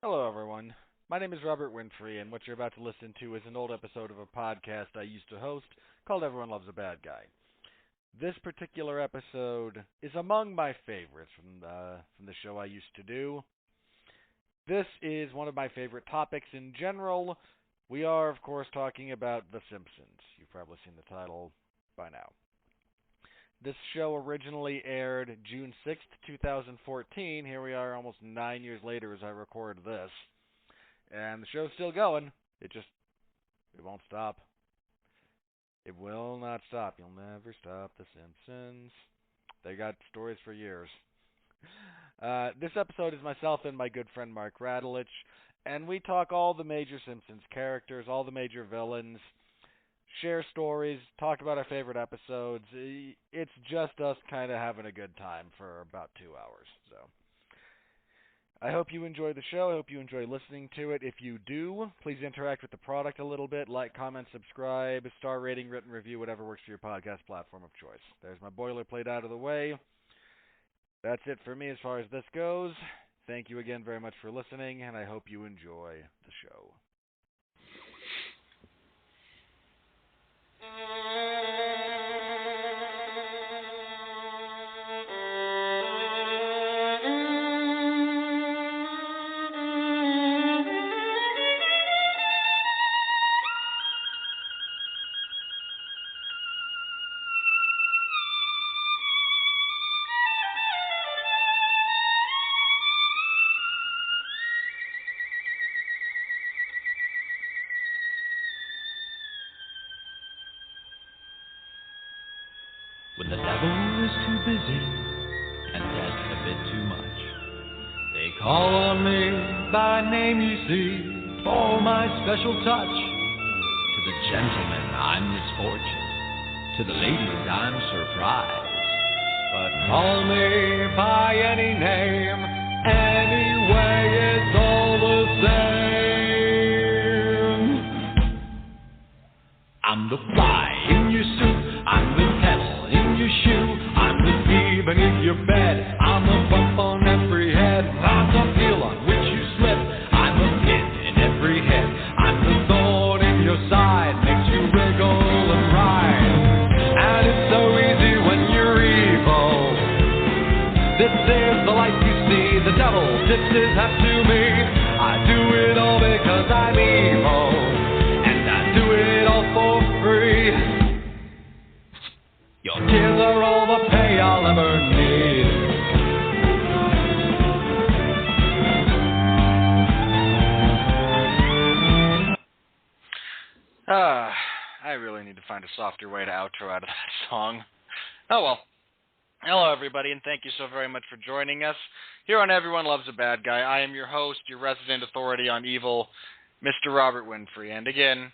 Hello, everyone. My name is Robert Winfree, and what you're about to listen to is an old episode of a podcast I used to host called Everyone Loves a Bad Guy. This particular episode is among my favorites from the show I used to do. This is one of my favorite topics in general. We are, of course, talking about The Simpsons. You've probably seen the title by now. This show originally aired June 6th, 2014. Here we are almost 9 years later as I record this. And the show's still going. It won't stop. It will not stop. You'll never stop The Simpsons. They got stories for years. This episode is myself and my good friend Mark Radulich, and we talk all the major Simpsons characters, all the major villains, share stories, talk about our favorite episodes. It's just us kind of having a good time for about 2 hours. So I hope you enjoy the show. I hope you enjoy listening to it. If you do, please interact with the product a little bit. Like, comment, subscribe, star rating, written review, whatever works for your podcast platform of choice. There's my boilerplate out of the way. That's it for me as far as this goes. Thank you again very much for listening, and I hope you enjoy the show. When the devil is too busy and debt a bit too much, they call on me by name, you see, for my special touch. To the gentlemen, I'm misfortune. To the ladies, I'm surprise. But call me by any name, anyway, it's all the same. I'm the fly in your suit, I'm the pest in your shoe, I'm the bee beneath your bed, I'm the bump on every head, I'm the heel on which you slip, I'm a pin in every head, I'm the thorn in your side, makes you wriggle and writhe, and it's so easy when you're evil. This is the life you see, the devil tips his hat to me, I do it all because I'm evil, and I do it all for free. Your tears are all the pay I'll ever need. I really need to find a softer way to outro out of that song. Oh well. Hello everybody, and thank you so very much for joining us here on Everyone Loves a Bad Guy. I am your host, your resident authority on evil, Mr. Robert Winfree. And again,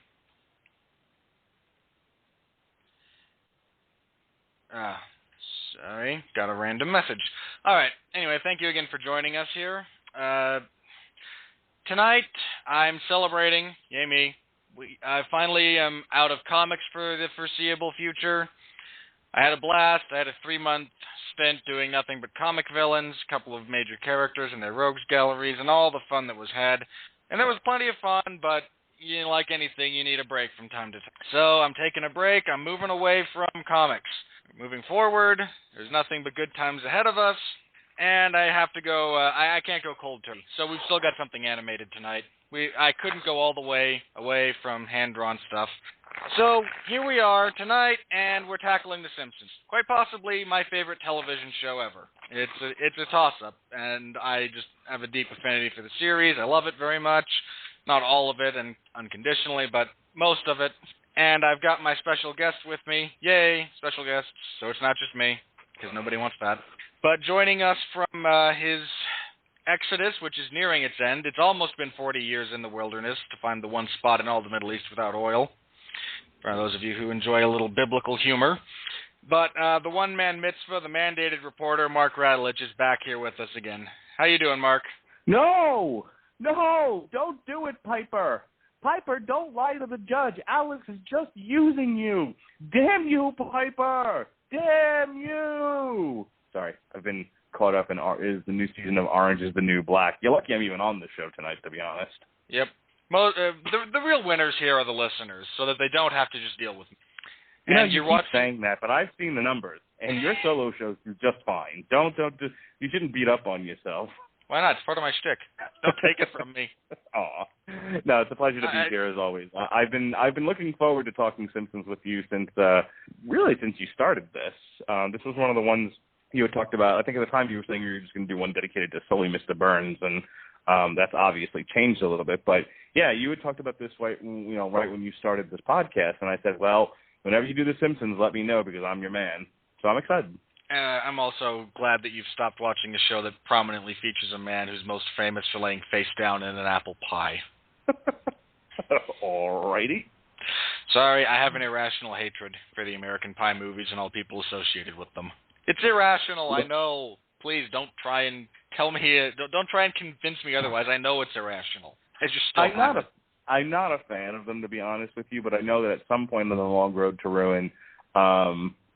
sorry, got a random message. Alright, anyway, thank you again for joining us here. Tonight, I'm celebrating, yay me, I finally am out of comics for the foreseeable future. I had a blast. I had a 3-month stint doing nothing but comic villains, a couple of major characters and their rogues galleries, and all the fun that was had. And there was plenty of fun, but like anything, you need a break from time to time. So I'm taking a break. I'm moving away from comics. Moving forward, there's nothing but good times ahead of us, and I have to go, I can't go cold turkey. So we've still got something animated tonight. I couldn't go all the way away from hand-drawn stuff. So here we are tonight, and we're tackling The Simpsons. Quite possibly my favorite television show ever. It's a toss-up, and I just have a deep affinity for the series. I love it very much. Not all of it and unconditionally, but most of it. And I've got my special guest with me. Yay, special guest. So it's not just me, because nobody wants that. But joining us from his exodus, which is nearing its end. It's almost been 40 years in the wilderness to find the one spot in all the Middle East without oil. For those of you who enjoy a little biblical humor. But the one-man mitzvah, the mandated reporter, Mark Radulich, is back here with us again. How you doing, Mark? No, don't do it, Piper. Piper, don't lie to the judge. Alex is just using you. Damn you, Piper. Damn you. Sorry, I've been caught up in is the new season of Orange is the New Black. You're lucky I'm even on the show tonight, to be honest. Yep. The real winners here are the listeners, so that they don't have to just deal with me. You know, you keep saying that, but I've seen the numbers, and your solo shows do just fine. Don't you shouldn't beat up on yourself. Why not? It's part of my shtick. Don't take it from me. Aw. No, it's a pleasure to be here as always. I've been looking forward to talking Simpsons with you since you started this. This was one of the ones you had talked about. I think at the time you were saying you were just going to do one dedicated to solely Mr. Burns, and that's obviously changed a little bit. But yeah, you had talked about this right when you started this podcast, and I said, well, whenever you do The Simpsons, let me know because I'm your man. So I'm excited. I'm also glad that you've stopped watching a show that prominently features a man who's most famous for laying face down in an apple pie. Alrighty. Sorry, I have an irrational hatred for the American Pie movies and all people associated with them. It's irrational, I know. Please don't try and tell me. Don't try and convince me otherwise. I know it's irrational. I'm not a fan of them, to be honest with you, but I know that at some point on the long road to ruin,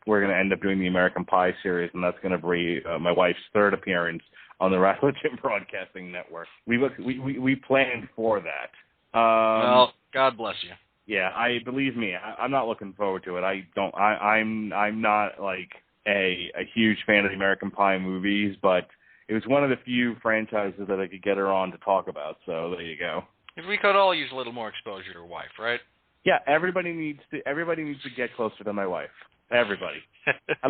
we're going to end up doing the American Pie series, and that's going to be my wife's third appearance on the Radulich Broadcasting Network. We planned for that. Well, God bless you. Yeah, believe me, I'm not looking forward to it. I'm not like a huge fan of the American Pie movies, but it was one of the few franchises that I could get her on to talk about. So there you go. If we could all use a little more exposure to her wife, right? Yeah, everybody needs to get closer to my wife. Everybody. I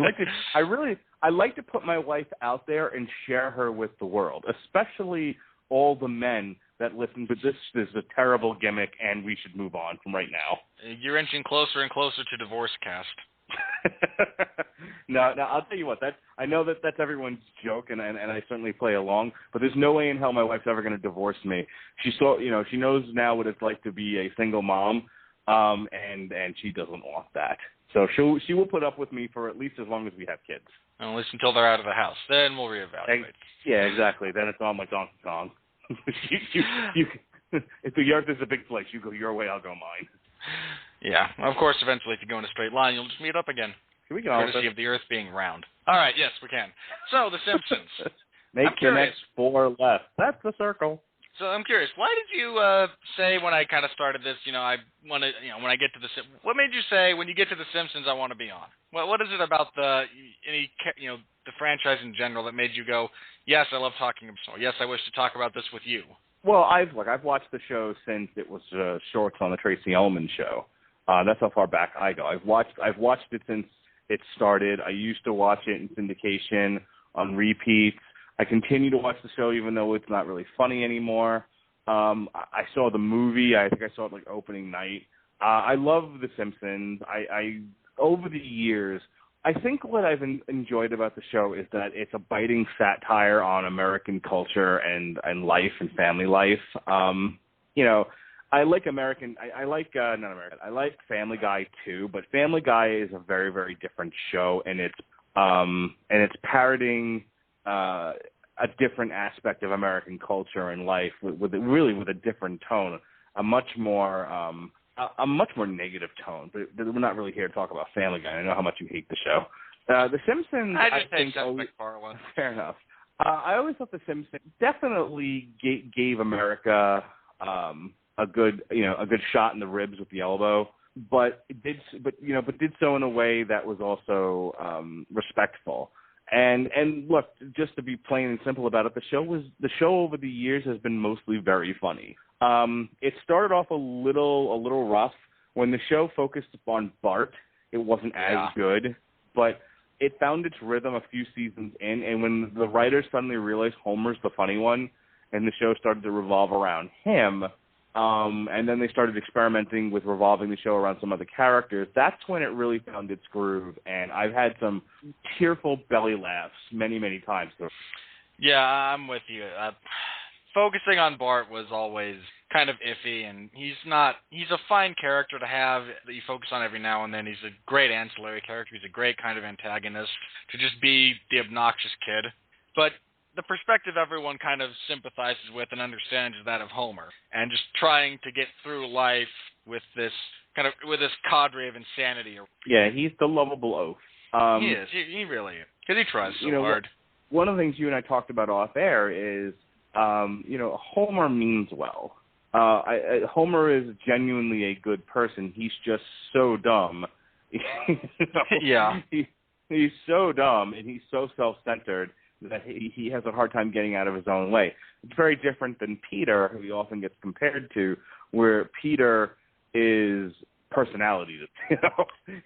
like to put my wife out there and share her with the world, especially all the men that listen to this is a terrible gimmick and we should move on from right now. You're inching closer and closer to Divorce Cast. No, I'll tell you what. I know that's everyone's joke, and I certainly play along. But there's no way in hell my wife's ever going to divorce me. She knows now what it's like to be a single mom, and she doesn't want that. So she will put up with me for at least as long as we have kids. At least until they're out of the house. Then we'll reevaluate. Yeah, exactly. Then it's on like Donkey Kong. If the earth is a big place, you go your way, I'll go mine. Yeah, of course, eventually if you go in a straight line, you'll just meet up again. We courtesy of the earth being round. All right, yes, we can. So, The Simpsons. Make the next 4 left. That's the circle. So I'm curious, why did you say when I kind of started this, I want to, when I get to what made you say when you get to The Simpsons, I want to be on? What is it about the franchise in general that made you go, yes, I love talking about it, yes, I wish to talk about this with you? Well, I've watched the show since it was shorts on the Tracy Ullman show. That's how far back I go. I've watched it since it started. I used to watch it in syndication on repeats. I continue to watch the show even though it's not really funny anymore. I saw the movie. I think I saw it like opening night. I love The Simpsons. I over the years, I think what I've enjoyed about the show is that it's a biting satire on American culture and life and family life. I like I like Family Guy too, but Family Guy is a very, very different show, and it's parroting a different aspect of American culture and life with a different tone, a much more negative tone. But we're not really here to talk about Family Guy. I know how much you hate the show. The Simpsons. I just hate Seth MacFarlane. Fair enough. I always thought The Simpsons definitely gave America a good shot in the ribs with the elbow, but did so in a way that was also respectful. And look, just to be plain and simple about it, the show over the years has been mostly very funny. It started off a little rough when the show focused on Bart. It wasn't as good, but it found its rhythm a few seasons in, and when the writers suddenly realized Homer's the funny one, and the show started to revolve around him, and then they started experimenting with revolving the show around some other characters, that's when it really found its groove, and I've had some tearful belly laughs many, many times. Yeah, I'm with you. Focusing on Bart was always kind of iffy, and he's a fine character to have that you focus on every now and then. He's a great ancillary character. He's a great kind of antagonist to just be the obnoxious kid. But the perspective everyone kind of sympathizes with and understands is that of Homer, and just trying to get through life with this cadre of insanity. Yeah, he's the lovable oaf. He is. He really is. Because he tries so hard. one of the things you and I talked about off air is, Homer means well. Homer is genuinely a good person. He's just so dumb. Yeah. He's so dumb, and he's so self-centered that he has a hard time getting out of his own way. It's very different than Peter, who he often gets compared to, where Peter is personality.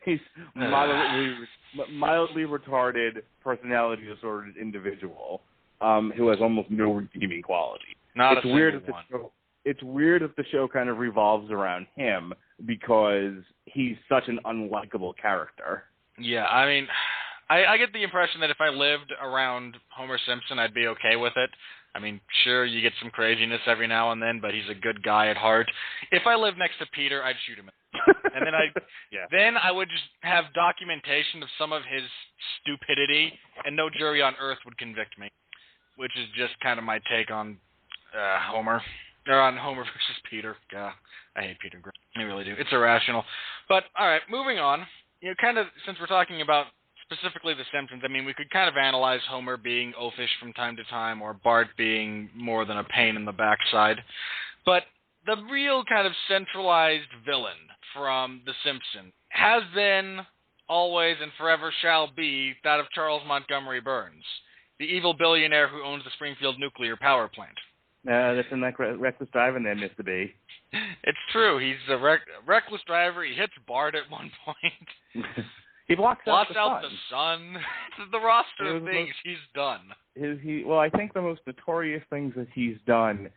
He's mildly retarded, personality disordered individual who has almost no redeeming quality. Not it's a weird single that one. It's weird that the show kind of revolves around him because he's such an unlikable character. Yeah, I mean, I get the impression that if I lived around Homer Simpson, I'd be okay with it. I mean, sure, you get some craziness every now and then, but he's a good guy at heart. If I lived next to Peter, I'd shoot him. And then then I would just have documentation of some of his stupidity, and no jury on earth would convict me, which is just kind of my take on Homer. Or on Homer versus Peter. God, I hate Peter Griffin. I really do. It's irrational. But, all right, moving on. Kind of, since we're talking about specifically The Simpsons, I mean, we could kind of analyze Homer being oafish from time to time, or Bart being more than a pain in the backside. But the real kind of centralized villain from The Simpsons has been, always, and forever shall be that of Charles Montgomery Burns, the evil billionaire who owns the Springfield nuclear power plant. That's in that reckless driving there, Mr. B. It's true. He's a reckless driver. He hits Bart at one point. He blocks out the sun. The roster of things he's done. I think the most notorious things that he's done,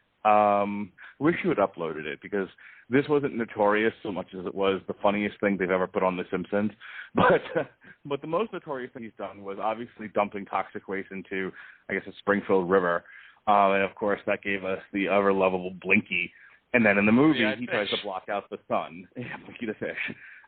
wish you had uploaded it, because this wasn't notorious so much as it was the funniest thing they've ever put on The Simpsons. But the most notorious thing he's done was obviously dumping toxic waste into, I guess, a Springfield River. And, of course, that gave us the other-lovable Blinky. And then in the movie, he tries to block out the sun. Yeah, Blinky the fish.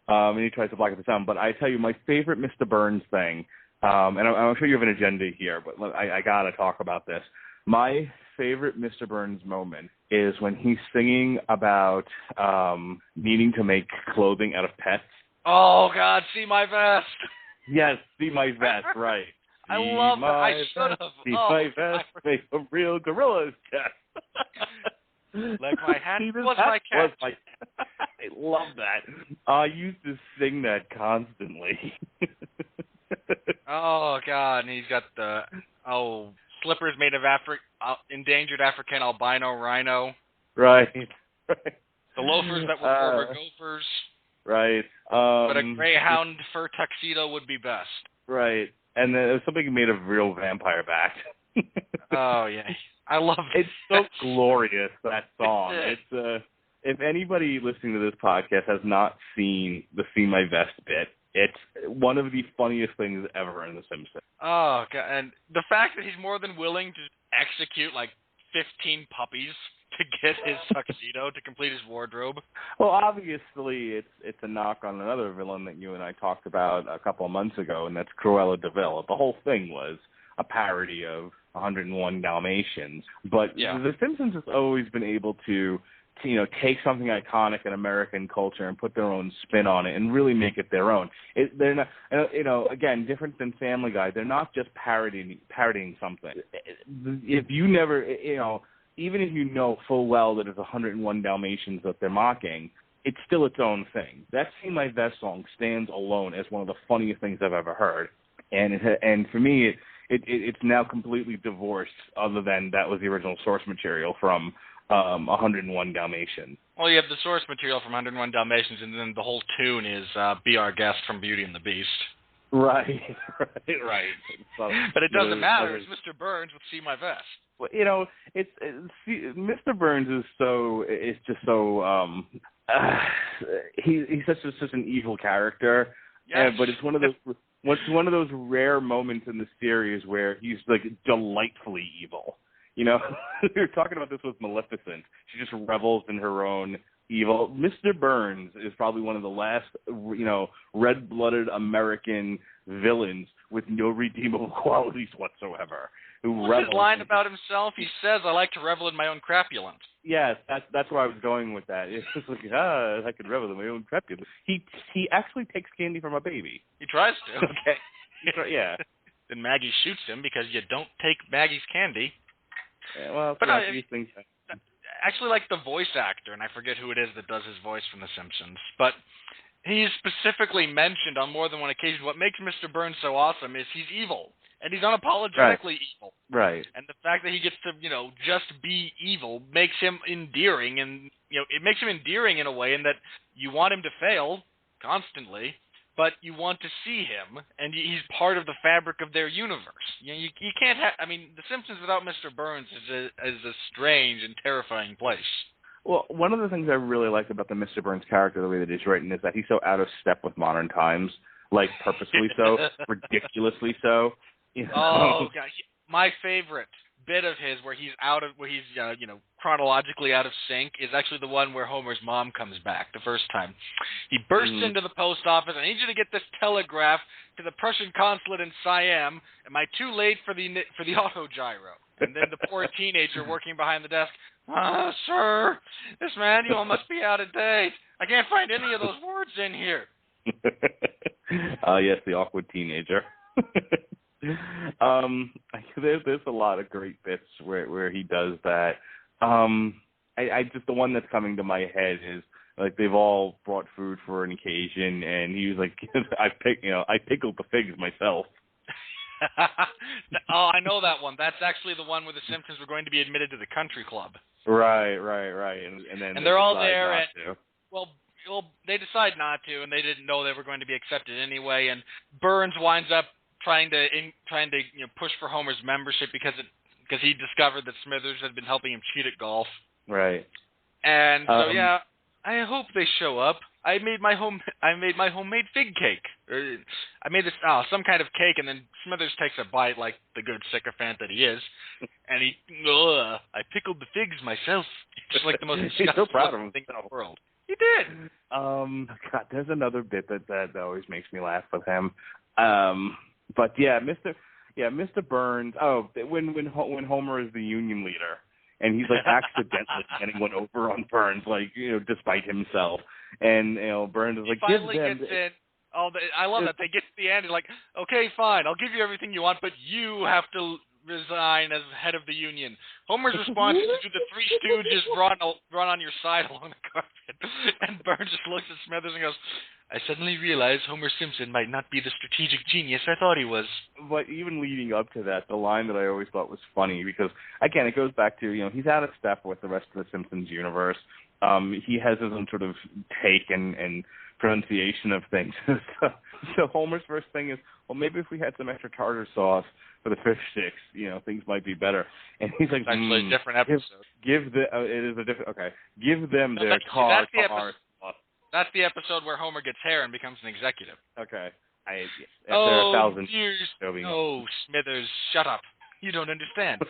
And he tries to block out the sun. But I tell you, my favorite Mr. Burns thing, and I'm sure you have an agenda here, but I got to talk about this. My favorite Mr. Burns moment is when he's singing about needing to make clothing out of pets. Oh, God, see my vest. Yes, see my vest, right. I love that. I should have. See my vest, make a real gorilla's chest. Like my hat was my cat. I love that. I used to sing that constantly. Oh, God, and he's got the, slippers made of endangered African albino rhino. Right. The loafers that were former gophers. Right. But a greyhound fur tuxedo would be best. Right. And then there's something made of real vampire back. Oh, yeah. I love it. It's so glorious, that song. It's if anybody listening to this podcast has not seen the See My Vest bit, it's one of the funniest things ever in The Simpsons. Oh, God. And the fact that he's more than willing to execute, 15 puppies to get his tuxedo, to complete his wardrobe. Well, obviously, it's a knock on another villain that you and I talked about a couple of months ago, and that's Cruella de Vil. The whole thing was a parody of 101 Dalmatians. But The Simpsons has always been able to take something iconic in American culture and put their own spin on it and really make it their own. They're not, again, different than Family Guy. They're not just parodying something. If you never, even if you know full well that it's 101 Dalmatians that they're mocking, it's still its own thing. That See My Vest song stands alone as one of the funniest things I've ever heard. And for me, it's now completely divorced, other than that was the original source material from 101 Dalmatians. Well, you have the source material from 101 Dalmatians, and then the whole tune is Be Our Guest from Beauty and the Beast. Right. So, but it doesn't matter. It's Mr. Burns with See My Vest. Well, Mr. Burns is just so he's such an evil character. Yes. But it's one of those rare moments in the series where he's delightfully evil. We were talking about this with Maleficent. She just revels in her own evil. Mr. Burns is probably one of the last, red-blooded American villains with no redeemable qualities whatsoever. What's his line about himself? He says, "I like to revel in my own crapulence." Yes, that's where I was going with that. It's just I could revel in my own crapulence. He actually takes candy from a baby. He tries to. Okay. Yeah. then Maggie shoots him because you don't take Maggie's candy. Yeah, well, but these things. Actually, like the voice actor, and I forget who it is that does his voice from The Simpsons, but he's specifically mentioned on more than one occasion. What makes Mr. Burns so awesome is he's evil, and he's unapologetically evil. Right. And the fact that he gets to, just be evil makes him endearing, and it makes him endearing in a way in that you want him to fail constantly, but you want to see him, and he's part of the fabric of their universe. You can't have. I mean, The Simpsons without Mr. Burns is a strange and terrifying place. Well, one of the things I really like about the Mr. Burns character, the way that he's written, is that he's so out of step with modern times, like purposely so, ridiculously so. Oh God, my favorite bit of his where he's chronologically out of sync is actually the one where Homer's mom comes back the first time. He bursts into the post office. I need you to get this telegraph to the Prussian consulate in Siam. Am I too late for the autogyro? And then the poor teenager working behind the desk. Sir, this manual must be out of date. I can't find any of those words in here. Yes, the awkward teenager. There's a lot of great bits where he does that. I just, the one that's coming to my head is like they've all brought food for an occasion, and he was like, I pickled the figs myself. Oh, I know that one. That's actually the one where the Simpsons were going to be admitted to the country club. Right. And they're all there, and well, they decide not to, and they didn't know they were going to be accepted anyway. And Burns winds up trying to push for Homer's membership because he discovered that Smithers had been helping him cheat at golf. Right. And so I hope they show up. I made my homemade fig cake. I made this some kind of cake, and then Smithers takes a bite like the good sycophant that he is, and I pickled the figs myself. Just like the most He's so proud of thing in himself. the world. He did. God, there's another bit that always makes me laugh with him. But Mr. Burns. Oh, when Homer is the Union leader, and he's like accidentally getting one over on Burns, like despite himself, and Burns is like, he finally gets in. I love that they get to the end. They're like, okay, fine, I'll give you everything you want, but you have to resign as head of the union. Homer's response is to do the Three Stooges run on your side along the carpet, and Burns just looks at Smithers and goes, I suddenly realized Homer Simpson might not be the strategic genius I thought he was. But even leading up to that, the line that I always thought was funny, because, again, it goes back to, he's out of step with the rest of the Simpsons universe. He has his own sort of take and pronunciation of things. So Homer's first thing is, well, maybe if we had some extra tartar sauce for the fish sticks, things might be better. And he's like, it's actually a different episode. It is a different, okay. Give them their tartar sauce. That's the episode where Homer gets hair and becomes an executive. Okay. There are 1,000. No, Smithers, shut up. You don't understand.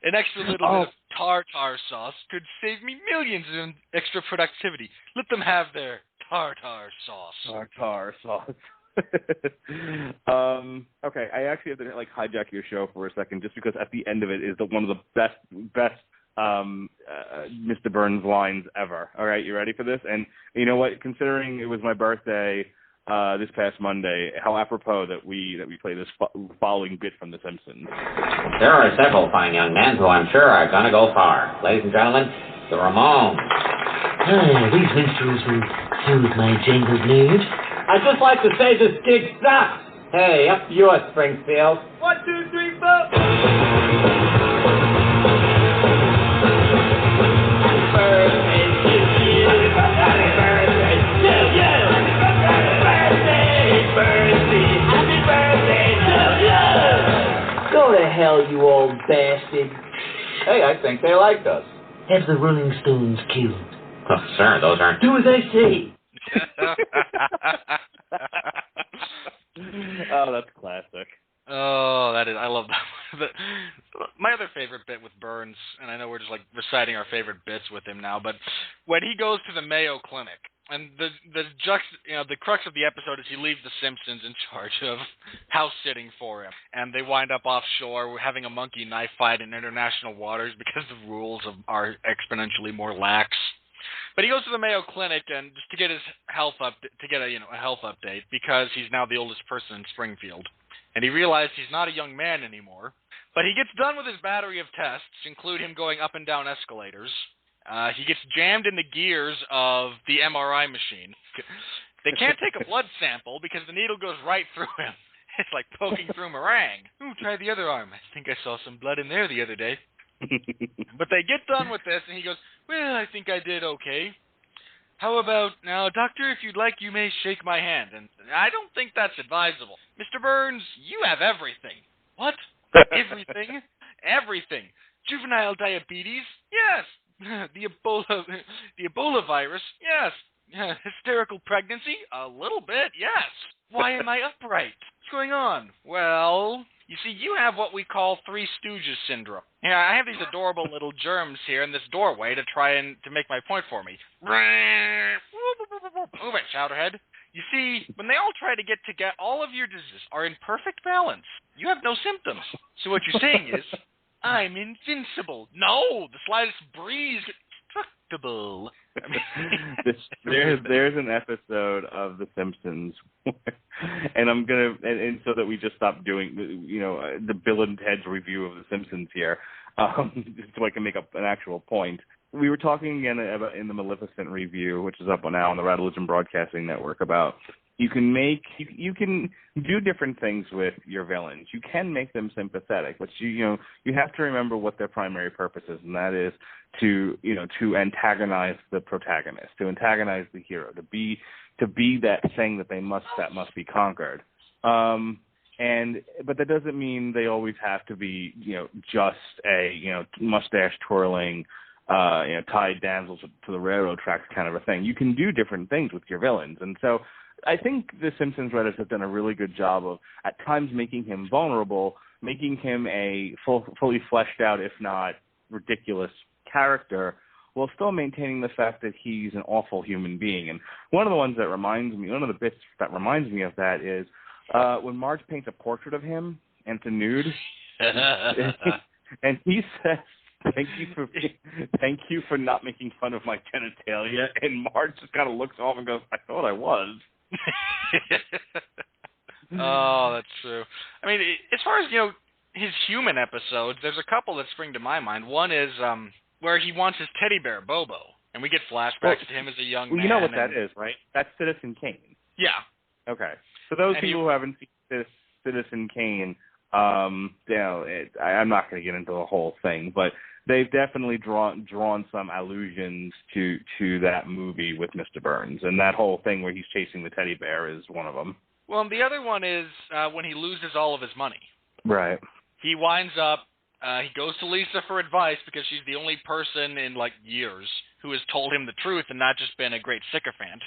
An extra little bit of tartar sauce could save me millions in extra productivity. Let them have their tartar sauce. Tartar sauce. Okay, I actually have to hijack your show for a second, just because at the end of it is one of the best Mr. Burns lines ever. All right, you ready for this? And you know what? Considering it was my birthday this past Monday, how apropos that we play this following bit from The Simpsons. There are several fine young men who I'm sure are gonna go far. Ladies and gentlemen, the Ramones. These minstrels will soothe my jangled nerves. I'd just like to say this gig sucks. Hey, up yours, Springfield. 1, 2, 3, 4. Go to hell, you old bastard. Hey, I think they liked us. Have the Rolling Stones killed. Oh, sir, those aren't... Do as I say. Oh, that's classic. Oh, that is. I love that. My other favorite bit with Burns, and I know we're just reciting our favorite bits with him now, but when he goes to the Mayo Clinic, and the crux of the episode is he leaves the Simpsons in charge of house sitting for him, and they wind up offshore having a monkey knife fight in international waters because the rules are exponentially more lax. But he goes to the Mayo Clinic and just to get his health a health update because he's now the oldest person in Springfield. and he realized he's not a young man anymore. But he gets done with his battery of tests, include him going up and down escalators. He gets jammed in the gears of the MRI machine. They can't take a blood sample because the needle goes right through him. It's like poking through meringue. Ooh, try the other arm. I think I saw some blood in there the other day. But they get done with this, and he goes, well, I think I did okay. How about, now, doctor, if you'd like, you may shake my hand. And I don't think that's advisable. Mr. Burns, you have everything. What? Everything? Everything. Juvenile diabetes? Yes. The Ebola virus? Yes. Hysterical pregnancy? A little bit, yes. Why am I upright? What's going on? Well, you see, you have what we call Three Stooges syndrome. Yeah, I have these adorable little germs here in this doorway to try and to make my point for me. Move it, Chowderhead. You see, when they all try to get together, all of your diseases are in perfect balance. You have no symptoms. So what you're saying is, I'm invincible. No, the slightest breeze, indestructible. There's an episode of The Simpsons, and I'm gonna, and so that we just stop doing, the Bill and Ted's review of The Simpsons here, so I can make up an actual point. We were talking again about in the Maleficent review, which is up now on the Radulich and Broadcasting Network, about you can do different things with your villains. You can make them sympathetic, but you have to remember what their primary purpose is, and that is to antagonize the protagonist, to antagonize the hero, to be that thing that must be conquered. But that doesn't mean they always have to be just a mustache twirling tied damsels to the railroad tracks kind of a thing. You can do different things with your villains, and so I think the Simpsons writers have done a really good job of, at times, making him vulnerable, making him a fully fleshed out, if not ridiculous, character, while still maintaining the fact that he's an awful human being. And one of the bits that reminds me of that is when Marge paints a portrait of him, and it's a nude, and he says, Thank you for not making fun of my genitalia. And Marge just kind of looks off and goes, I thought I was. Oh, that's true. I mean, as far as, his human episodes, there's a couple that spring to my mind. One is where he wants his teddy bear, Bobo. And we get flashbacks to him as a young man. You know what that is, right? That's Citizen Kane. Yeah. Okay. For those people who haven't seen Citizen Kane, I'm not going to get into the whole thing, but they've definitely drawn some allusions to that movie with Mr. Burns, and that whole thing where he's chasing the teddy bear is one of them. Well, and the other one is when he loses all of his money. Right. He winds up, he goes to Lisa for advice because she's the only person in, years who has told him the truth and not just been a great sycophant.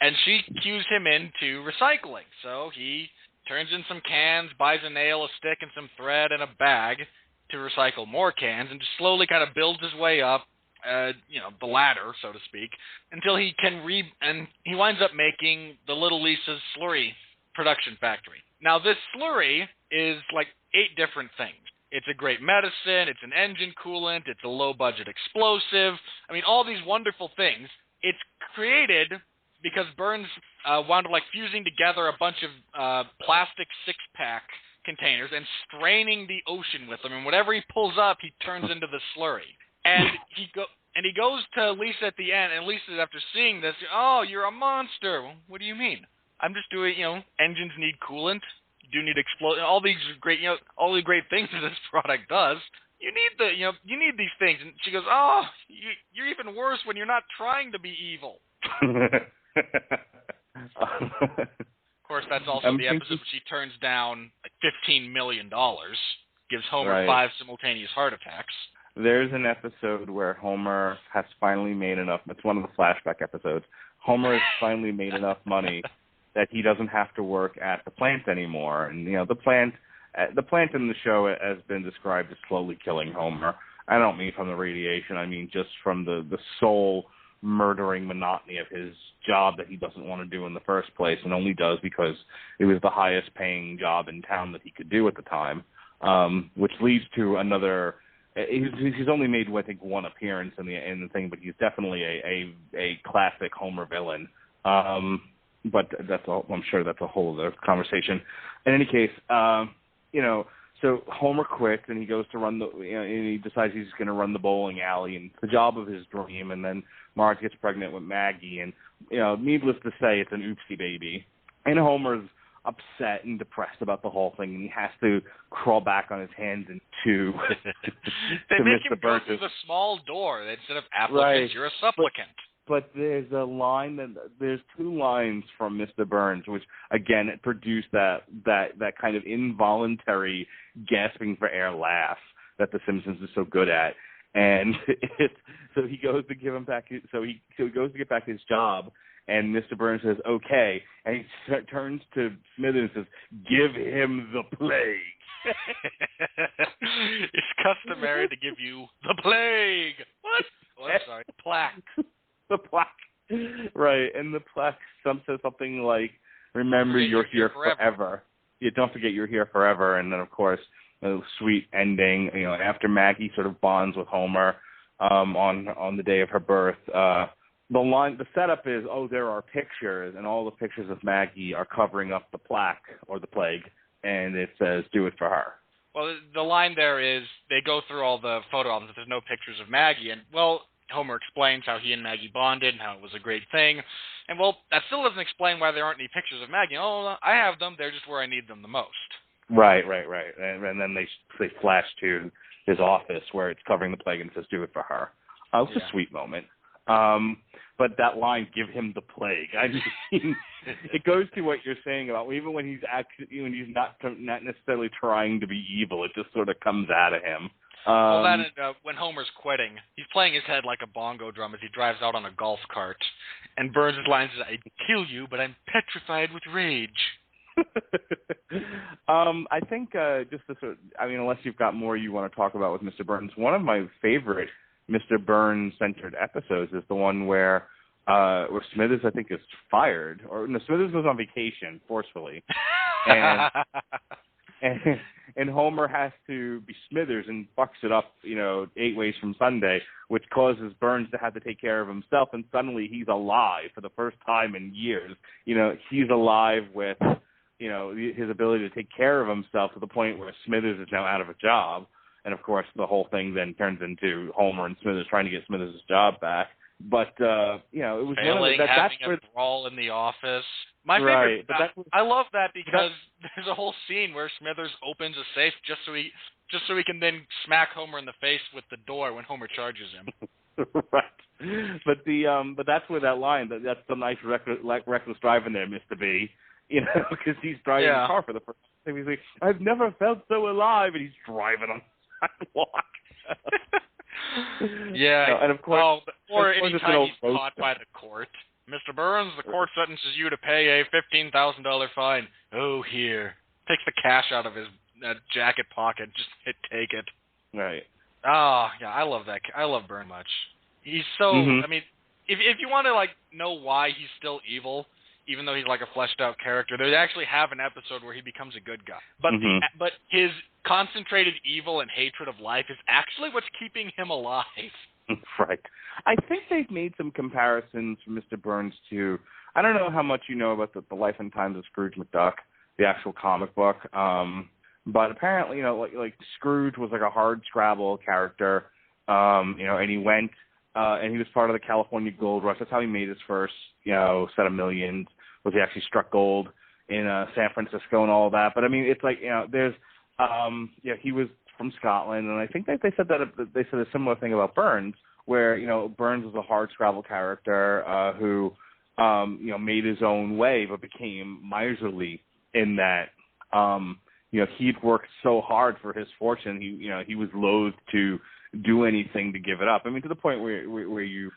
And she cues him into recycling. So he turns in some cans, buys a nail, a stick, and some thread and a bag to recycle more cans, and just slowly kind of builds his way up, the ladder, so to speak, until he can and he winds up making the Little Lisa's slurry production factory. Now, this slurry is 8 different things. It's a great medicine, it's an engine coolant, it's a low-budget explosive. I mean, all these wonderful things. It's created because Burns wound up fusing together a bunch of plastic 6-pack containers and straining the ocean with them, and whatever he pulls up, he turns into the slurry. And he goes to Lisa at the end, and Lisa, after seeing this, oh, you're a monster. Well, what do you mean? I'm just doing, engines need coolant. You do need all these great, all the great things that this product does. You need these things. And she goes, oh, you're even worse when you're not trying to be evil. Of course, that's also the episode where she turns down $15 million, gives Homer 5 simultaneous heart attacks. There's an episode where Homer has finally made enough. It's one of the flashback episodes. Homer has finally made enough money that he doesn't have to work at the plant anymore. And the plant in the show has been described as slowly killing Homer. I don't mean from the radiation. I mean just from the soul murdering monotony of his job that he doesn't want to do in the first place, and only does because it was the highest paying job in town that he could do at the time, which leads to another. He's only made, I think, one appearance in the thing, but he's definitely a classic Homer villain. but that's all. I'm sure that's a whole other conversation. In any case, so Homer quits and he goes to run and he decides he's going to run the bowling alley and the job of his dream. And then Marge gets pregnant with Maggie, and needless to say, it's an oopsie baby. And Homer's upset and depressed about the whole thing, and he has to crawl back on his hands and to they to make Mr. him go Burns. through the small door instead of applicants. Right. You're a supplicant. But there's there's two lines from Mr. Burns, which again it produced that kind of involuntary gasping for air laugh that The Simpsons is so good at. And so he goes to give him back. So he goes to get back his job, and Mr. Burns says, "Okay," and he turns to Smithers and says, "Give him the plague." It's customary to give you the plague. What? Oh, I'm sorry, the plaque. The plaque, right? And the plaque says something like, "Remember, you're here forever." Yeah, don't forget you're here forever. And then, of course, a sweet ending. After Maggie sort of bonds with Homer on the day of her birth. The setup is, there are pictures, and all the pictures of Maggie are covering up the plaque or the plague, and it says, "Do it for her." Well, the line there is they go through all the photo albums, but there's no pictures of Maggie, and Homer explains how he and Maggie bonded and how it was a great thing. And, that still doesn't explain why there aren't any pictures of Maggie. Oh, I have them. They're just where I need them the most. Right. And then they flash to his office where it's covering the plague and says, "Do it for her." It's a sweet moment. But that line, "Give him the plague," I mean, it goes to what you're saying about even when he's not necessarily trying to be evil, it just sort of comes out of him. When Homer's quitting, he's playing his head like a bongo drum as he drives out on a golf cart. And Burns' line is, "I'd kill you, but I'm petrified with rage." I think just to unless you've got more you want to talk about with Mr. Burns, one of my favorite Mr. Burns-centered episodes is the one where Smithers, I think, is fired. Smithers goes on vacation forcefully. And Homer has to be Smithers and fucks it up, 8 ways from Sunday, which causes Burns to have to take care of himself. And suddenly he's alive for the first time in years. He's alive with, his ability to take care of himself to the point where Smithers is now out of a job. And, of course, the whole thing then turns into Homer and Smithers trying to get Smithers' job back. But, it was failing, that's having a brawl in the office. My right, favorite. I love that because there's a whole scene where Smithers opens a safe just so he can then smack Homer in the face with the door when Homer charges him. Right. But that's where that line. That's the nice reckless driving there, Mr. B. Because he's driving the car for the first time. He's like, "I've never felt so alive," and he's driving on the sidewalk. Yeah. And of course, or any time he's caught by the court. "Mr. Burns, the court sentences you to pay a $15,000 fine." "Oh, here." Takes the cash out of his jacket pocket. Just take it. Right. Oh, yeah, I love that. I love Burns much. He's so, I mean, if you want to, know why he's still evil, even though he's like a fleshed out character, they actually have an episode where he becomes a good guy. But but his concentrated evil and hatred of life is actually what's keeping him alive. Right. I think they've made some comparisons for Mr. Burns to, I don't know how much you know about the Life and Times of Scrooge McDuck, the actual comic book, but apparently, like Scrooge was like a hard scrabble character, and he went, and he was part of the California Gold Rush. That's how he made his first, set of millions, was he actually struck gold in San Francisco and all of that. But I mean, it's like, there's, he was from Scotland, and I think that they said a similar thing about Burns, where Burns was a hard scrabble character who made his own way, but became miserly in that he'd worked so hard for his fortune, he was loath to do anything to give it up. I mean, to the point where you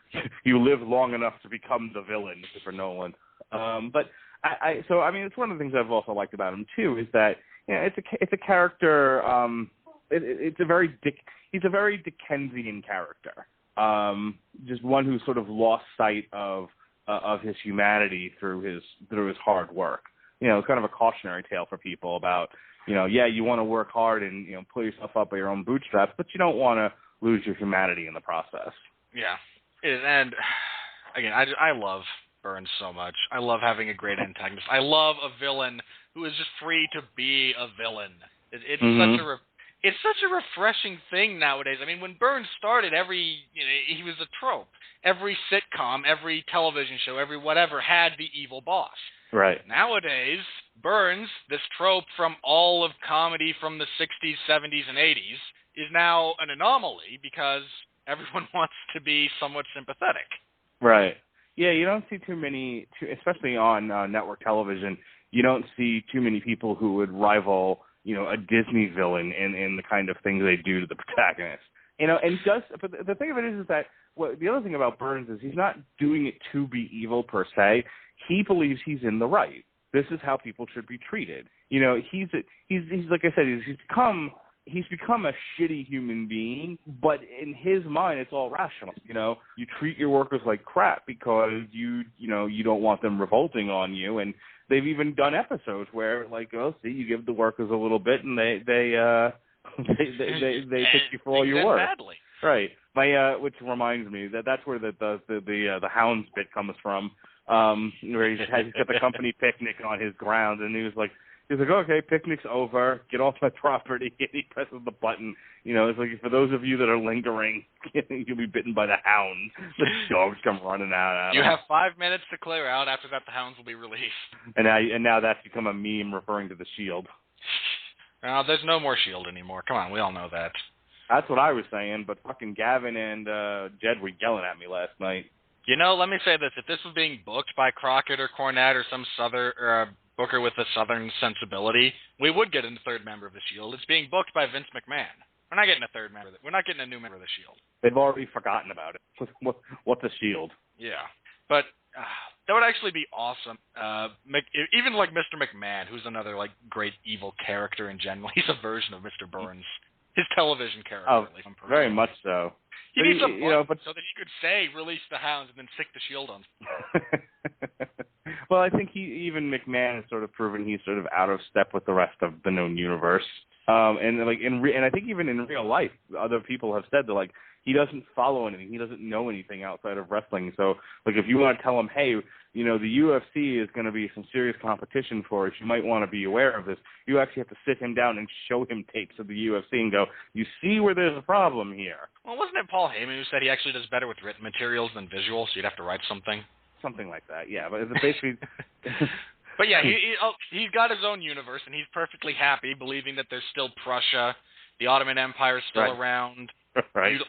live long enough to become the villain, Christopher Nolan. But I mean, it's one of the things I've also liked about him too, is that it's a character. He's a very Dickensian character. Just one who sort of lost sight of his humanity through his hard work. It's kind of a cautionary tale for people about, you want to work hard and, pull yourself up by your own bootstraps, but you don't want to lose your humanity in the process. Yeah. It is. And again, I love Burns so much. I love having a great antagonist. I love a villain who is just free to be a villain. It's such a refreshing thing nowadays. I mean, when Burns started, he was a trope. Every sitcom, every television show, every whatever had the evil boss. Right. Nowadays, Burns, this trope from all of comedy from the 60s, 70s, and 80s, is now an anomaly because everyone wants to be somewhat sympathetic. Right. Yeah, you don't see too many, especially on network television, you don't see too many people who would rival, a Disney villain in the kind of things they do to the protagonist. But the thing of it is that the other thing about Burns is he's not doing it to be evil per se. He believes he's in the right. This is how people should be treated. He's like I said, he's become a shitty human being, but in his mind, it's all rational. You treat your workers like crap because you don't want them revolting on you. And they've even done episodes where, you give the workers a little bit and they take you for all your work. Badly. Right. Which reminds me that's where the hounds bit comes from. Where he's got the company picnic on his grounds, and he's like, okay, picnic's over, get off my property, and he presses the button. It's like, for those of you that are lingering, you'll be bitten by the hounds. The dogs come running out. You have 5 minutes to clear out. After that, the hounds will be released. And now that's become a meme referring to the Shield. There's no more Shield anymore. Come on, we all know that. That's what I was saying, but fucking Gavin and Jed were yelling at me last night. Let me say this. If this was being booked by Crockett or Cornette or some booker with a Southern sensibility, we would get a third member of the Shield. It's being booked by Vince McMahon. We're not getting a third member. We're not getting a new member of the Shield. They've already forgotten about it. What's a Shield? Yeah. But that would actually be awesome. Even like Mr. McMahon, who's another great evil character in general. He's a version of Mr. Burns. His television character. Oh, very much so. He needs a button so that he could say, release the hounds, and then stick the Shield on. Well, I think even McMahon has sort of proven he's sort of out of step with the rest of the known universe. And I think even in real life, other people have said that he doesn't follow anything, he doesn't know anything outside of wrestling. So if you want to tell him, hey, the UFC is going to be some serious competition for us, you might want to be aware of this. You actually have to sit him down and show him tapes of the UFC and go, you see where there's a problem here. Well, wasn't it Paul Heyman who said he actually does better with written materials than visual, so you'd have to write something? Something like that, yeah. But it's basically... But yeah, he's got his own universe, and he's perfectly happy believing that there's still Prussia, the Ottoman Empire is still around. Right.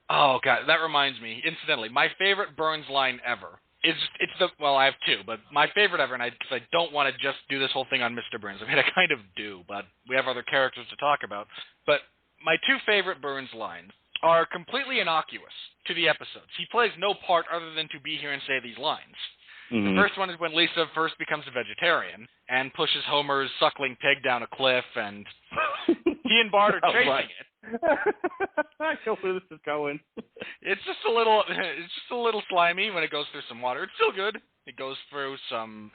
Oh, God, that reminds me. Incidentally, my favorite Burns line ever is, I have two, but my favorite ever, because I don't want to just do this whole thing on Mr. Burns. I mean, I kind of do, but we have other characters to talk about. But my two favorite Burns lines are completely innocuous to the episodes. He plays no part other than to be here and say these lines. Mm-hmm. The first one is when Lisa first becomes a vegetarian and pushes Homer's suckling pig down a cliff, and he and Bart are chasing it. I know where this is going. It's just a little slimy when it goes through some water. It's still good. It goes through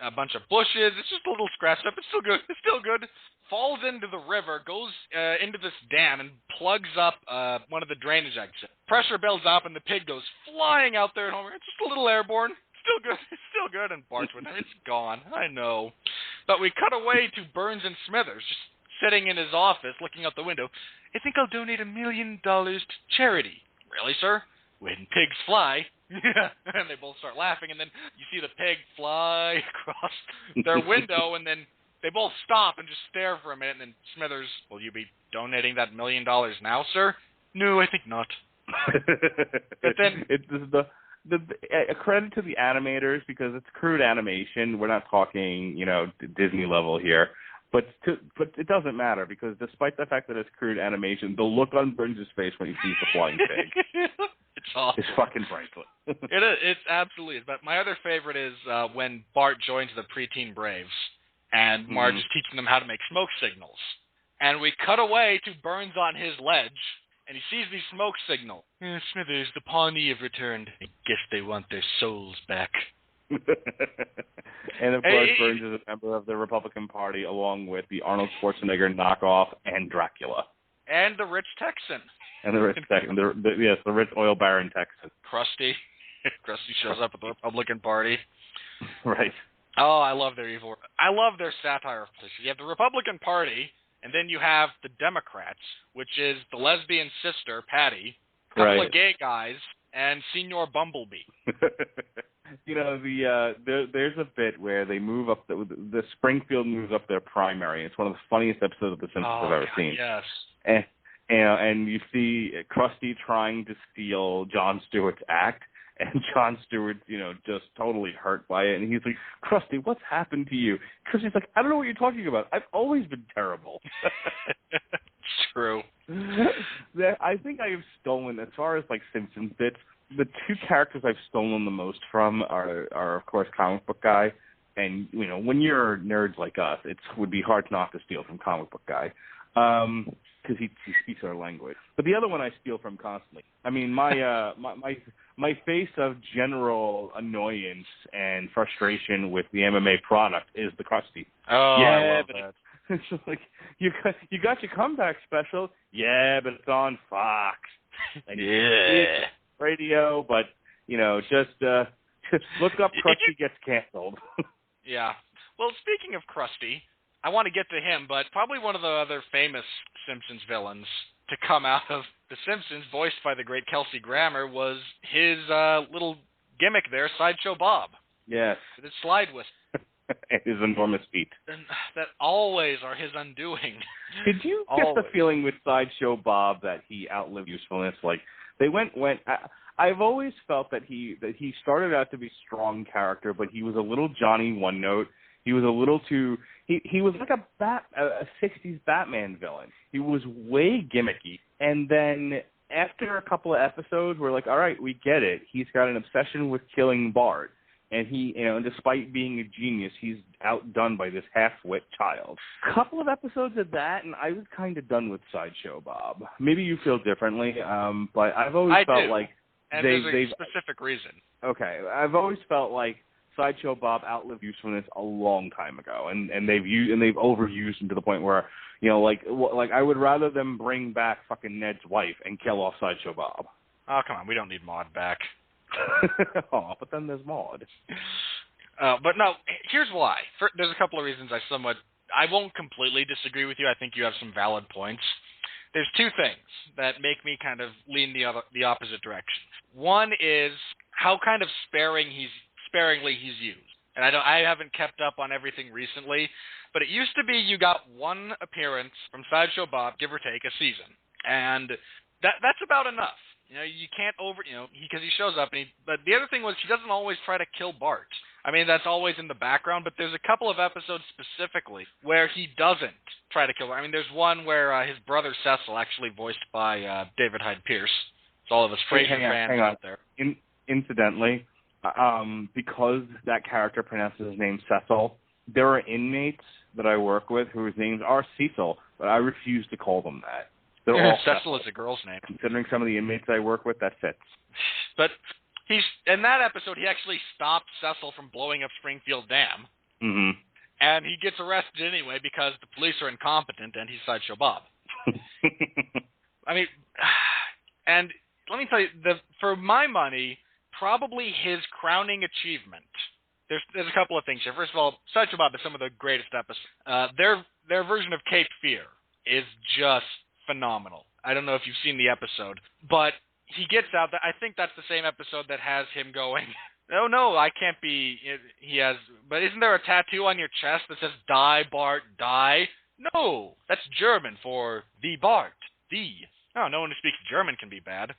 a bunch of bushes. It's just a little scratched up. It's still good. It's still good. Falls into the river, goes into this dam, and plugs up one of the drainage exits. Pressure builds up, and the pig goes flying out there at Homer. It's just a little airborne. Still good. It's still good. And Bart's with him. It's gone. I know. But we cut away to Burns and Smithers just sitting in his office looking out the window. I think I'll donate $1 million to charity. Really, sir? When pigs fly. And they both start laughing, and then you see the pig fly across their window, and then they both stop and just stare for a minute, and then Smithers, will you be donating that $1 million now, sir? No, I think not. But then... a credit to the animators, because it's crude animation. We're not talking, Disney level here. But it doesn't matter, because despite the fact that it's crude animation, the look on Burns' face when he sees the flying pig it's awesome. It's fucking priceless. It is. It absolutely is. But my other favorite is when Bart joins the preteen Braves, and Marge is teaching them how to make smoke signals. And we cut away to Burns on his ledge, and he sees these smoke signals. Smithers, the Pawnee have returned. I guess they want their souls back. And of course, Burns is a member of the Republican Party, along with the Arnold Schwarzenegger knockoff and Dracula. And the rich Texan. And the rich Texan. The rich oil baron Texan. Krusty. Krusty shows up at the Republican Party. Right. Oh, I love their evil. I love their satire of politics. You have the Republican Party, and then you have the Democrats, which is the lesbian sister, Patty, a couple of gay guys, and Senior Bumblebee. There's a bit where they move up, the Springfield moves up their primary. It's one of the funniest episodes of The Simpsons I've ever seen. Yes. And you see Krusty trying to steal Jon Stewart's act, and Jon Stewart's, just totally hurt by it. And he's like, Krusty, what's happened to you? Krusty's like, I don't know what you're talking about. I've always been terrible. It's true. I think I have stolen, as far as, Simpsons bits, the two characters I've stolen the most from are of course, Comic Book Guy. And, when you're nerds like us, it would be hard not to steal from Comic Book Guy. Because he speaks our language. But the other one I steal from constantly. I mean, my face of general annoyance and frustration with the MMA product is the Krusty. Oh, yeah, I love that. It's like, you got your comeback special. Yeah, but it's on Fox. Yeah. Radio, but, just look up Krusty gets canceled. Yeah. Well, speaking of Krusty, I want to get to him, but probably one of the other famous Simpsons villains to come out of The Simpsons, voiced by the great Kelsey Grammer, was his little gimmick there, Sideshow Bob. Yes. With his slide whistle. And his enormous feet. And that always are his undoing. Did you get the feeling with Sideshow Bob that he outlived usefulness? I've always felt that he started out to be a strong character, but he was a little Johnny One Note. He was a little too. He was like a 60s Batman villain. He was way gimmicky, and then after a couple of episodes, we're like, all right, we get it. He's got an obsession with killing Bart, and he, despite being a genius, he's outdone by this half-wit child. A couple of episodes of that, and I was kind of done with Sideshow Bob. Maybe you feel differently, but I've always felt like there's a specific reason. Okay, I've always felt like Sideshow Bob outlived usefulness a long time ago, and they've overused him to the point where, I would rather them bring back fucking Ned's wife and kill off Sideshow Bob. Oh, come on, we don't need Maude back. Oh, but then there's Maude. But no, here's why. There's a couple of reasons I won't completely disagree with you. I think you have some valid points. There's two things that make me kind of lean the opposite direction. One is how kind of sparingly he's used. And I haven't kept up on everything recently, but it used to be you got one appearance from Sideshow Bob, give or take, a season. And that's about enough. You can't because he shows up, but the other thing was he doesn't always try to kill Bart. I mean, that's always in the background, but there's a couple of episodes specifically where he doesn't try to kill Bart. I mean, there's one where his brother Cecil, actually voiced by David Hyde Pierce. It's all of us Frasier fans out there. Incidentally, because that character pronounces his name Cecil, there are inmates that I work with whose names are Cecil, but I refuse to call them that. Cecil is a girl's name. Considering some of the inmates I work with, that fits. But in that episode, he actually stopped Cecil from blowing up Springfield Dam. Mm-hmm. And he gets arrested anyway because the police are incompetent and he's Sideshow Bob. I mean, and let me tell you, for my money, probably his crowning achievement. There's a couple of things here. First of all, Sideshow Bob is some of the greatest episodes. Their version of Cape Fear is just phenomenal. I don't know if you've seen the episode, but he gets out. I think that's the same episode that has him going, oh no, I can't be. But isn't there a tattoo on your chest that says "Die Bart, die"? No, that's German for the Bart. Oh, no one who speaks German can be bad.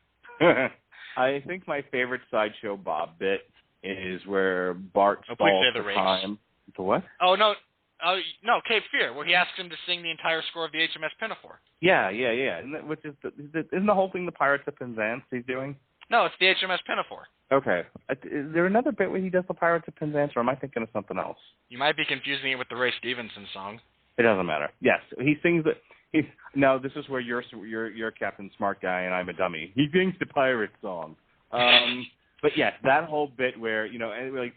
I think my favorite Sideshow Bob bit is where Bart stalls for time. The what? Oh no, Cape Fear, where he asks him to sing the entire score of the HMS Pinafore. Yeah. Isn't the whole thing the Pirates of Penzance he's doing? No, it's the HMS Pinafore. Okay. Is there another bit where he does the Pirates of Penzance, or am I thinking of something else? You might be confusing it with the Ray Stevenson song. It doesn't matter. Yes, he sings it. No, this is where you're Captain Smart Guy and I'm a dummy. He sings the pirate song. But yes, that whole bit where,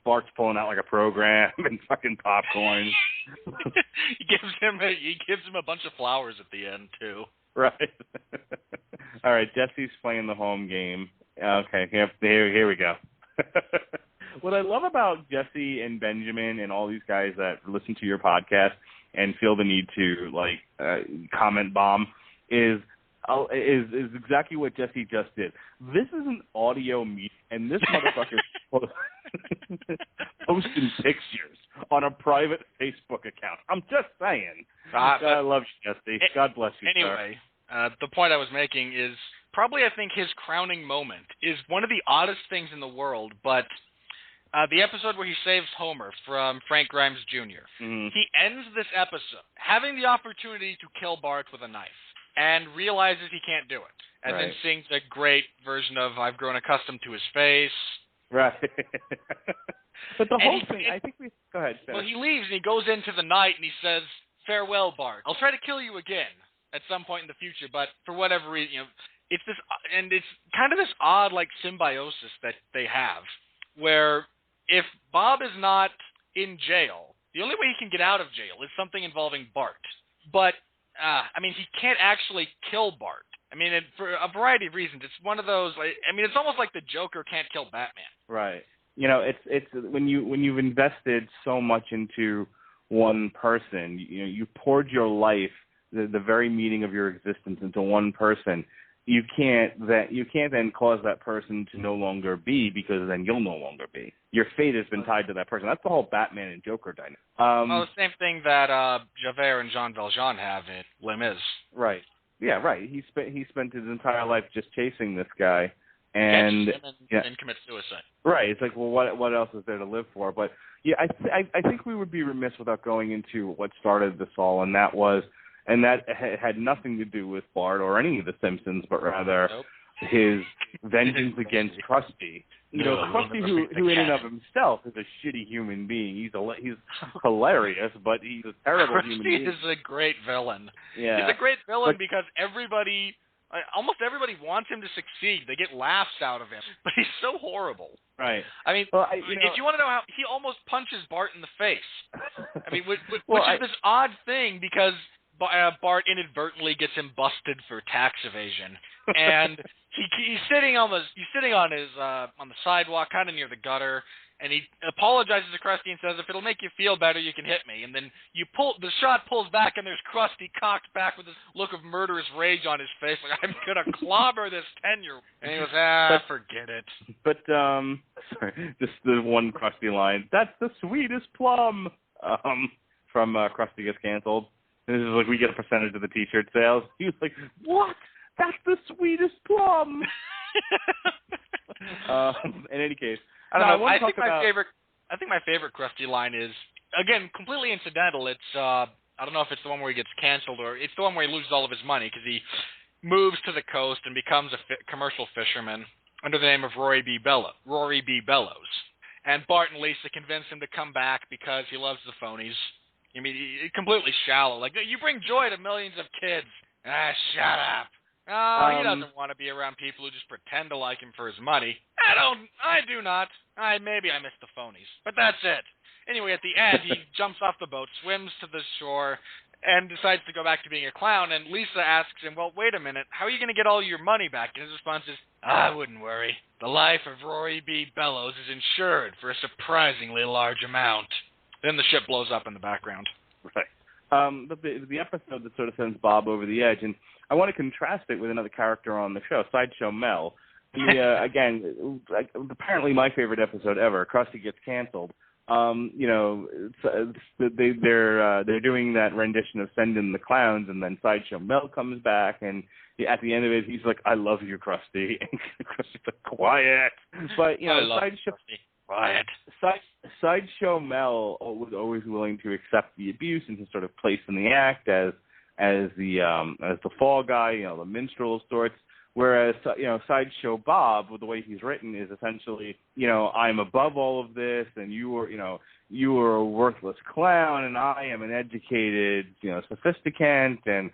Bart's pulling out like a program and fucking popcorn. He gives him a bunch of flowers at the end too. Right. All right, Jesse's playing the home game. Okay, here we go. What I love about Jesse and Benjamin and all these guys that listen to your podcast and feel the need to comment bomb is exactly what Jesse just did. This is an audio meeting, and this motherfucker posting pictures on a private Facebook account. I'm just saying. I love you, Jesse. God bless you. Anyway, the point I was making is probably, I think, his crowning moment is one of the oddest things in the world, but the episode where he saves Homer from Frank Grimes Jr. Mm-hmm. He ends this episode having the opportunity to kill Bart with a knife and realizes he can't do it. And then sings a great version of I've Grown Accustomed to His Face. Right. But the whole thing, I think go ahead. Well, he leaves and he goes into the night and he says, "Farewell, Bart. I'll try to kill you again at some point in the future, but for whatever reason, it's this, and it's kind of this odd, symbiosis that they have, where if Bob is not in jail, the only way he can get out of jail is something involving Bart. But, he can't actually kill Bart. For a variety of reasons. It's one of those, it's almost like the Joker can't kill Batman. Right. It's when you've invested so much into one person, you poured your life, the very meaning of your existence into one person. You can't then cause that person to no longer be, because then you'll no longer be. Your fate has been tied to that person. That's the whole Batman and Joker dynamic. The same thing that Javert and Jean Valjean have in Les Mis. Right. Yeah. Right. He spent his entire life just chasing this guy, and commit suicide. Right. It's like, well, what else is there to live for? But yeah, I think we would be remiss without going into what started this all, and that had nothing to do with Bart or any of the Simpsons, but rather his vengeance against Krusty. Krusty, who in and of himself is a shitty human being. He's hilarious, but he's a terrible human being. Krusty is a great villain. Yeah. He's a great villain because almost everybody wants him to succeed. They get laughs out of him, but he's so horrible. Right. If you want to know how, he almost punches Bart in the face. Which is this odd thing, because Bart inadvertently gets him busted for tax evasion, and he's sitting on the sidewalk, kind of near the gutter, and he apologizes to Krusty and says, "If it'll make you feel better, you can hit me." And then the shot pulls back, and there's Krusty cocked back with this look of murderous rage on his face, like, "I'm gonna clobber this 10-year-old." And he goes, forget it. But sorry, just the one Krusty line. That's the sweetest plum. From Krusty Gets Canceled. This is like, we get a percentage of the T-shirt sales. He was like, "What? That's the sweetest plum." In any case, I don't know. I think my favorite Krusty line is, again, completely incidental. It's I don't know if it's the one where he gets canceled, or it's the one where he loses all of his money because he moves to the coast and becomes a commercial fisherman under the name of Rory B. Bellows. And Bart and Lisa convince him to come back because he loves the phonies. Completely shallow. Like, you bring joy to millions of kids. Shut up. Oh, he doesn't want to be around people who just pretend to like him for his money. I do not. Maybe I miss the phonies. But that's it. Anyway, at the end, he jumps off the boat, swims to the shore, and decides to go back to being a clown. And Lisa asks him, "Well, wait a minute. How are you going to get all your money back?" And his response is, "I wouldn't worry. The life of Rory B. Bellows is insured for a surprisingly large amount." Then the ship blows up in the background. Right. But the episode that sort of sends Bob over the edge, and I want to contrast it with another character on the show, Sideshow Mel. Again, apparently my favorite episode ever, Krusty Gets Canceled. They're doing that rendition of Send in the Clowns, and then Sideshow Mel comes back, and at the end of it, he's like, "I love you, Krusty." And Krusty's like, "Quiet." But Sideshow Mel was always willing to accept the abuse and to sort of place in the act as the fall guy, the minstrel of sorts. Whereas Sideshow Bob, with the way he's written, is essentially, I'm above all of this, and you are a worthless clown, and I am an educated, sophisticant, and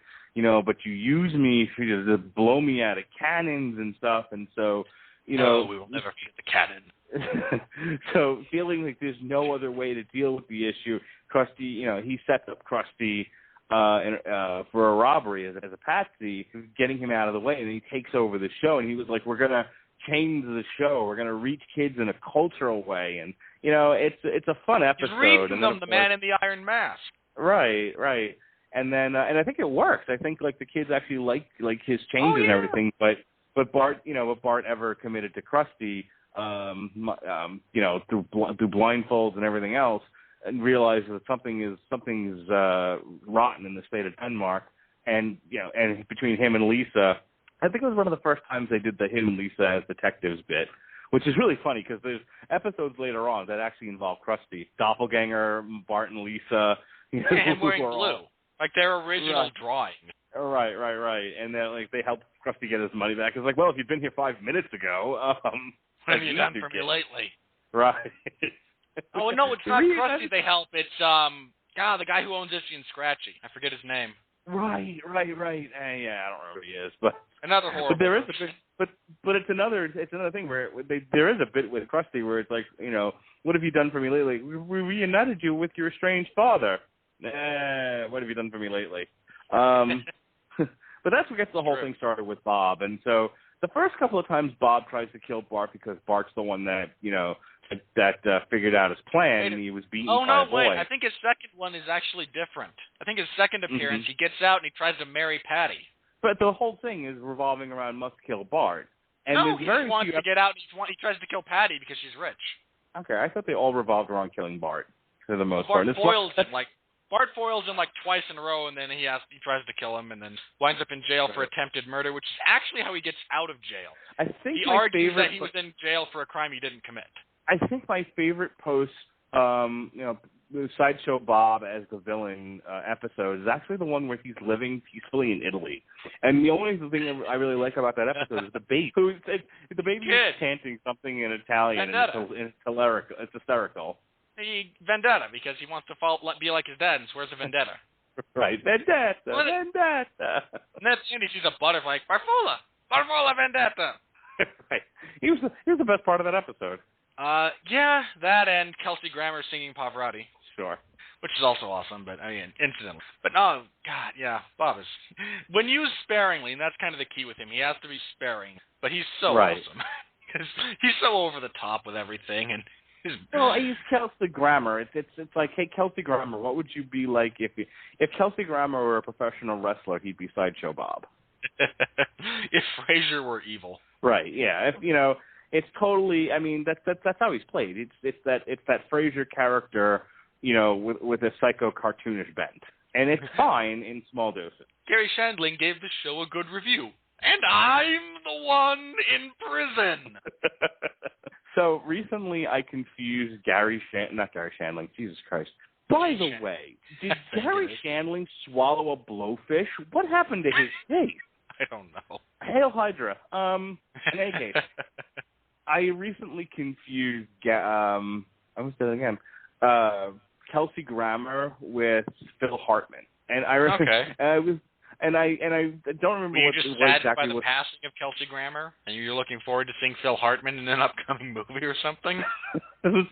but you use me to blow me out of cannons and stuff, and so. We will never forget the cannon. So feeling like there's no other way to deal with the issue, Krusty, he sets up Krusty for a robbery as a patsy, getting him out of the way, and he takes over the show, and he was like, we're gonna change the show. We're going to reach kids in a cultural way. And, you know, it's a fun episode. He's reading and them The Man in the Iron Mask. Right. And then, and I think it works. I think, like, the kids actually like his changes and everything. But Bart, you know, if Bart ever committed to Krusty, you know, through blindfolds and everything else, and realizes that something's rotten in the state of Denmark, and, you know, and between him and Lisa, I think it was one of the first times they did the him and Lisa as detectives bit, which is really funny because there's episodes later on that actually involve Krusty, Doppelganger, Bart and Lisa. You know, and wearing blue, like their original drawing. Right. And then, like, they helped Krusty get his money back. It's like, well, if you'd been here 5 minutes ago, what have you done for me lately? Right. Oh, no, it's not Krusty they help. It's, the guy who owns Itchy and Scratchy. I forget his name. Right. Yeah, I don't know who he is, but another horrible. But there is a bit, but it's another thing where there is a bit with Krusty where it's like, you know, what have you done for me lately? We reunited you with your estranged father. What have you done for me lately? But that's what gets the whole thing started with Bob. And so the first couple of times Bob tries to kill Bart because Bart's the one that, you know, that figured out his plan, and he was beaten by a boy. I think his second one is actually different. I think his second appearance, he gets out and he tries to marry Patty. But the whole thing is revolving around must kill Bart. And he just wants to get out and he tries to kill Patty because she's rich. Okay, I thought they all revolved around killing Bart for the most part. Bart foils him like twice in a row, and then he tries to kill him, and then winds up in jail for attempted murder, which is actually how he gets out of jail. I think he argues that he was in jail for a crime he didn't commit. I think my favorite post, you know, the Sideshow Bob as the villain episode is actually the one where he's living peacefully in Italy. And the only thing I really like about that episode is the baby. The baby is chanting something in Italian, and it's hilarical. It's hysterical. Vendetta, because he wants to be like his dad and swears a vendetta. Right, vendetta. And that's and he sees a butterfly, Farfalla vendetta. Right. He was the best part of that episode. Yeah, that and Kelsey Grammer singing Pavarotti. Sure. Which is also awesome, but, I mean, incidentally. But, no, God, yeah, Bob is... When used sparingly, and that's kind of the key with him, he has to be sparing, but he's so awesome. Because he's so over the top with everything, and... Well, I use Kelsey Grammer. It's like, hey, Kelsey Grammer, what would you be like if Kelsey Grammer were a professional wrestler? He'd be Sideshow Bob. If Frasier were evil. Right. Yeah. If you know, it's totally. I mean, that's how he's played. It's that Frasier character, you know, with a psycho cartoonish bent, and it's fine in small doses. Gary Shandling gave the show a good review, and I'm the one in prison. So recently I confused not Gary Shandling, Jesus Christ. By the way, did Gary Shandling swallow a blowfish? What happened to his face? I don't know. Hail Hydra. In any case, I recently confused, I was doing again, Kelsey Grammer with Phil Hartman. And I remember, And I don't remember what exactly was. By the passing of Kelsey Grammer, and you're looking forward to seeing Phil Hartman in an upcoming movie or something?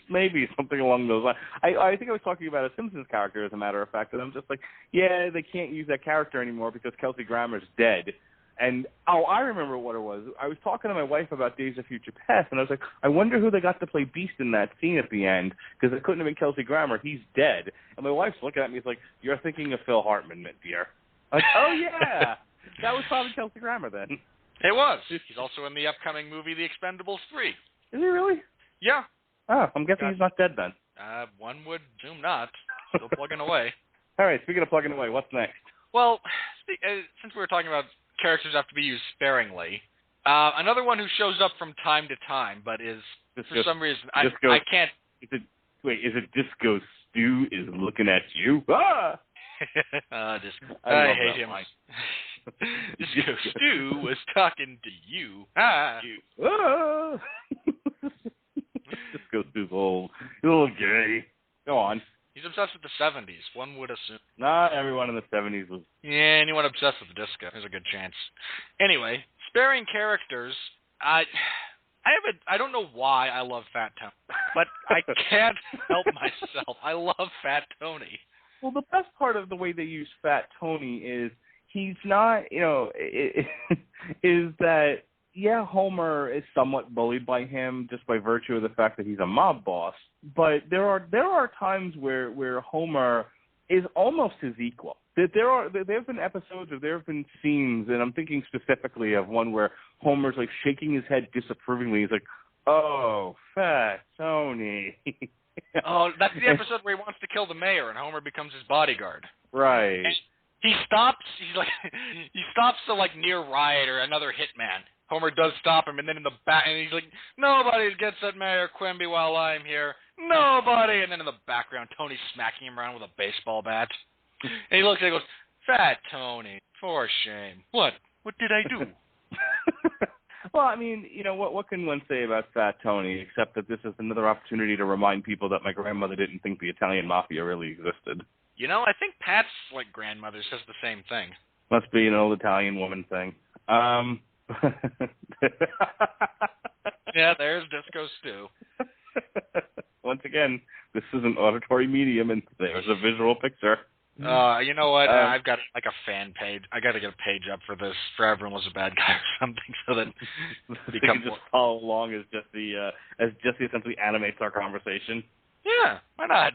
Maybe something along those lines. I think I was talking about a Simpsons character, as a matter of fact, and I'm just like, yeah, they can't use that character anymore because Kelsey Grammer's dead. And, I remember what it was. I was talking to my wife about Days of Future Past, and I was like, I wonder who they got to play Beast in that scene at the end, because it couldn't have been Kelsey Grammer. He's dead. And my wife's looking at me, like, you're thinking of Phil Hartman, dear. Like, oh, yeah. That was probably Kelsey Grammer then. It was. He's also in the upcoming movie The Expendables 3. Is he really? Yeah. Oh, I'm guessing he's not dead then. One would assume not. Still plugging away. All right, speaking of plugging away, what's next? Well, since we were talking about characters have to be used sparingly, another one who shows up from time to time, but is, for some reason, I can't... Is it Disco Stew is looking at you? Ah! I hate him. Disco Stew was talking to you. Ah! Disco Stew's a little gay. Go on. He's obsessed with the 70s, one would assume. Not everyone in the 70s was. Yeah, anyone obsessed with disco. There's a good chance. Anyway, sparing characters, I don't know why I love Fat Tony, but I can't help myself. I love Fat Tony. Well, the best part of the way they use Fat Tony is he's not, is that Homer is somewhat bullied by him just by virtue of the fact that he's a mob boss. But there are times where Homer is almost his equal. There have been episodes or there have been scenes, and I'm thinking specifically of one where Homer's like shaking his head disapprovingly. He's like, "Oh, Fat Tony." Oh, that's the episode where he wants to kill the mayor, and Homer becomes his bodyguard. Right. And he stops. He stops to like near Riot or another hitman. Homer does stop him, and then in the back, and he's like, "Nobody gets at Mayor Quimby while I'm here. Nobody." And then in the background, Tony's smacking him around with a baseball bat. And he looks and he goes, "Fat Tony, for shame. What? What did I do?" Well, I mean, what can one say about Fat Tony, except that this is another opportunity to remind people that my grandmother didn't think the Italian mafia really existed. I think Pat's like grandmother says the same thing. Must be an old Italian woman thing. Yeah, there's Disco Stew. Once again, this is an auditory medium, and there's a visual picture. You know what? I've got like a fan page. I got to get a page up for this. For Everyone Was a Bad Guy or something, so that you can just follow along as Jesse essentially animates our conversation. Yeah, why not?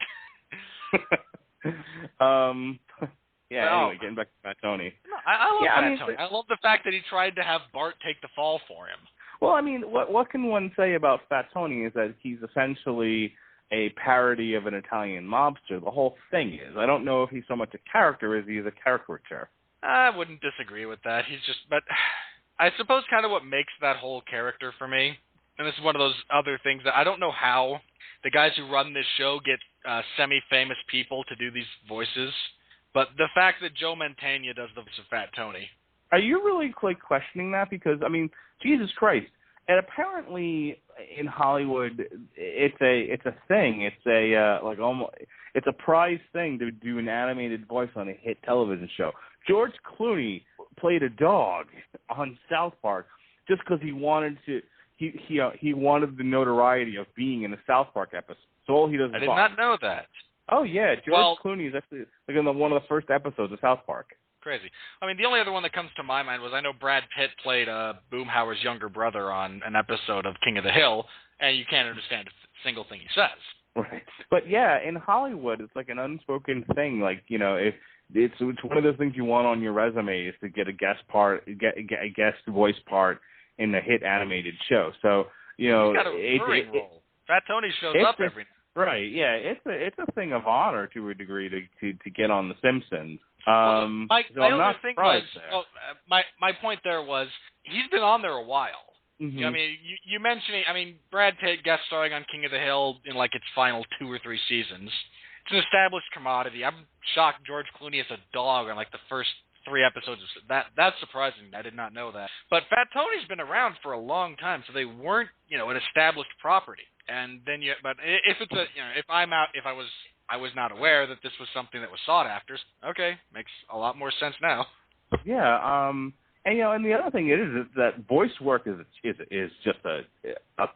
Anyway, getting back to Fat Tony. No, I love Fat Tony. I love the fact that he tried to have Bart take the fall for him. Well, I mean, what can one say about Fat Tony is that he's essentially a parody of an Italian mobster. The whole thing is, I don't know if he's so much a character as he is a caricature. I wouldn't disagree with that. But I suppose kind of what makes that whole character for me, and this is one of those other things that I don't know how the guys who run this show get semi-famous people to do these voices, but the fact that Joe Mantegna does the voice of Fat Tony. Are you really questioning that? Because, I mean, Jesus Christ. And apparently in Hollywood, it's a thing. It's a prize thing to do an animated voice on a hit television show. George Clooney played a dog on South Park just because he wanted to. He wanted the notoriety of being in a South Park episode. So all he does is I did bark. not know that. Oh yeah, George Clooney is actually like in one of the first episodes of South Park. Crazy. I mean, the only other one that comes to my mind was I know Brad Pitt played Boomhauer's younger brother on an episode of King of the Hill, and you can't understand a single thing he says. Right. But yeah, in Hollywood, it's like an unspoken thing. Like, if it's one of those things you want on your resume is to get a guest voice part in a hit animated show. So he's got a recurring role. Fat Tony shows up every night. Right. Yeah. It's a thing of honor to a degree to get on The Simpsons. My only thing was, my point there was, he's been on there a while. Mm-hmm. I mean, you mentioning, Brad Pitt guest starring on King of the Hill in like its final 2 or 3 seasons. It's an established commodity. I'm shocked George Clooney is a dog on like the first 3 episodes. That's surprising. I did not know that. But Fat Tony's been around for a long time, so they weren't, an established property. And then but if it's if I was not aware that this was something that was sought after. Okay, makes a lot more sense now. Yeah, and the other thing is that voice work is just a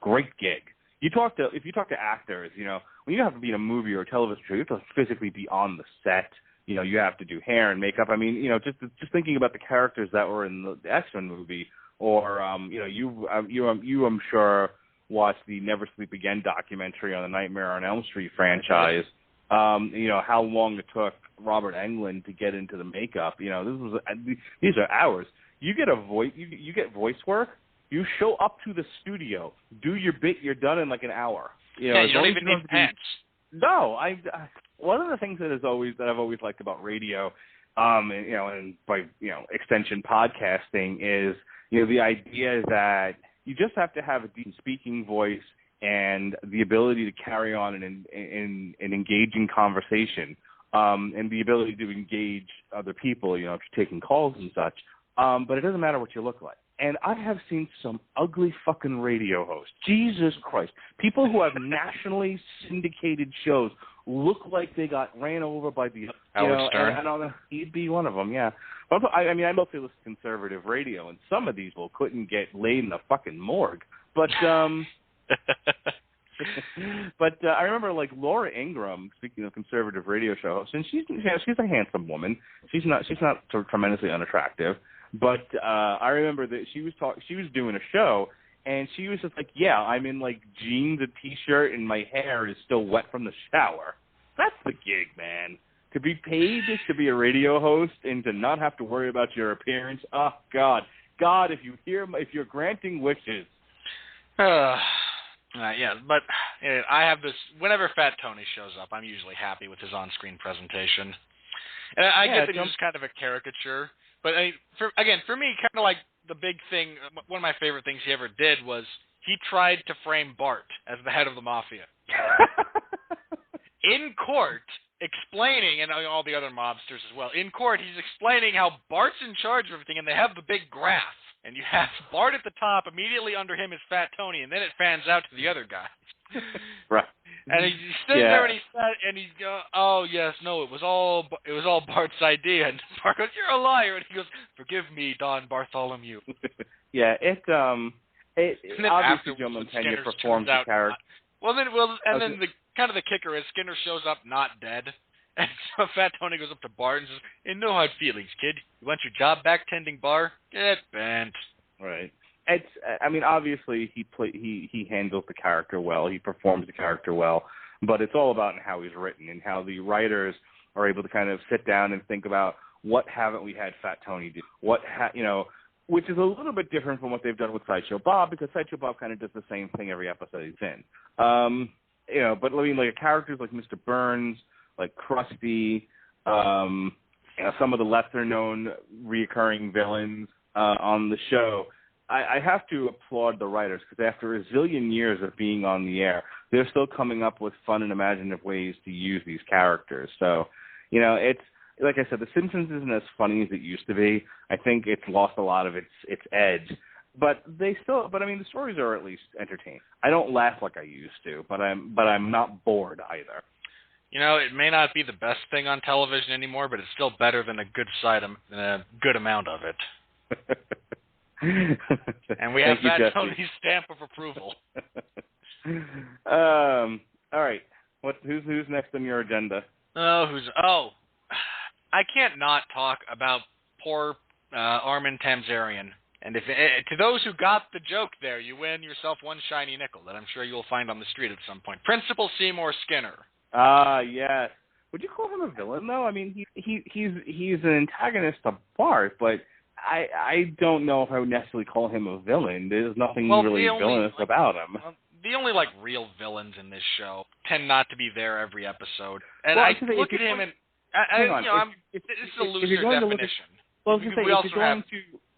great gig. If you talk to actors, when you have to be in a movie or a television show, you have to physically be on the set. You have to do hair and makeup. I mean, just thinking about the characters that were in the X-Men movie, or I'm sure watched the Never Sleep Again documentary on the Nightmare on Elm Street franchise. How long it took Robert Englund to get into the makeup. These are hours. You get you get voice work. You show up to the studio, do your bit. You're done in like an hour. You don't even need pants. No, one of the things that I've always liked about radio, and by extension podcasting is the idea that you just have to have a decent speaking voice and the ability to carry on an engaging conversation, and the ability to engage other people, if you're taking calls and such. But it doesn't matter what you look like. And I have seen some ugly fucking radio hosts. Jesus Christ. People who have nationally syndicated shows look like they got ran over by the... Howard Stern. And he'd be one of them, yeah. But I mostly listen to conservative radio, and some of these people couldn't get laid in the fucking morgue. But... But I remember like Laura Ingraham, speaking of conservative radio show hosts, and she's a handsome woman. She's not tremendously unattractive, But I remember that she was doing a show, and she was just like, yeah, I'm in like jeans, a t-shirt, and my hair is still wet from the shower. That's the gig, man. To be paid to be a radio host and to not have to worry about your appearance. Oh God, if you're granting wishes. Yeah, but I have this. Whenever Fat Tony shows up, I'm usually happy with his on-screen presentation. And I get that he's just kind of a caricature, but for me, kind of like the big thing. One of my favorite things he ever did was he tried to frame Bart as the head of the mafia in court. Explaining, and all the other mobsters as well, in court, he's explaining how Bart's in charge of everything, and they have the big graph, and you have Bart at the top, immediately under him is Fat Tony, and then it fans out to the other guys. Right. And he's sitting there, and he's going, oh, yes, no, it was all Bart's idea, and Bart goes, you're a liar, and he goes, forgive me, Don Bartholomew. Yeah, it obviously Joe Mantegna performs the character. Then the kind of the kicker is Skinner shows up not dead. And so Fat Tony goes up to Bart and says, hey, no hard feelings, kid. You want your job back tending bar? Get bent. Right. Obviously he handles the character well. He performs the character well. But it's all about how he's written and how the writers are able to kind of sit down and think about what haven't we had Fat Tony do? Which is a little bit different from what they've done with Sideshow Bob, because Sideshow Bob kind of does the same thing every episode he's in. But like characters like Mr. Burns, like Krusty, some of the lesser-known reoccurring villains on the show, I have to applaud the writers, because after a zillion years of being on the air, they're still coming up with fun and imaginative ways to use these characters. So, it's, like I said, The Simpsons isn't as funny as it used to be. I think it's lost a lot of its edge. But the stories are at least entertaining. I don't laugh like I used to, but I'm not bored either. It may not be the best thing on television anymore, but it's still better than a good amount of it. And we have Fat Tony's stamp of approval. All right. Who's next on your agenda? I can't not talk about poor Armin Tamzarian. And to those who got the joke there, you win yourself one shiny nickel that I'm sure you'll find on the street at some point. Principal Seymour Skinner. Yes. Would you call him a villain, though? I mean, he's an antagonist to Bart, but I don't know if I would necessarily call him a villain. There's nothing really villainous about him. The only real villains in this show tend not to be there every episode. And I look at him and this is a looser definition.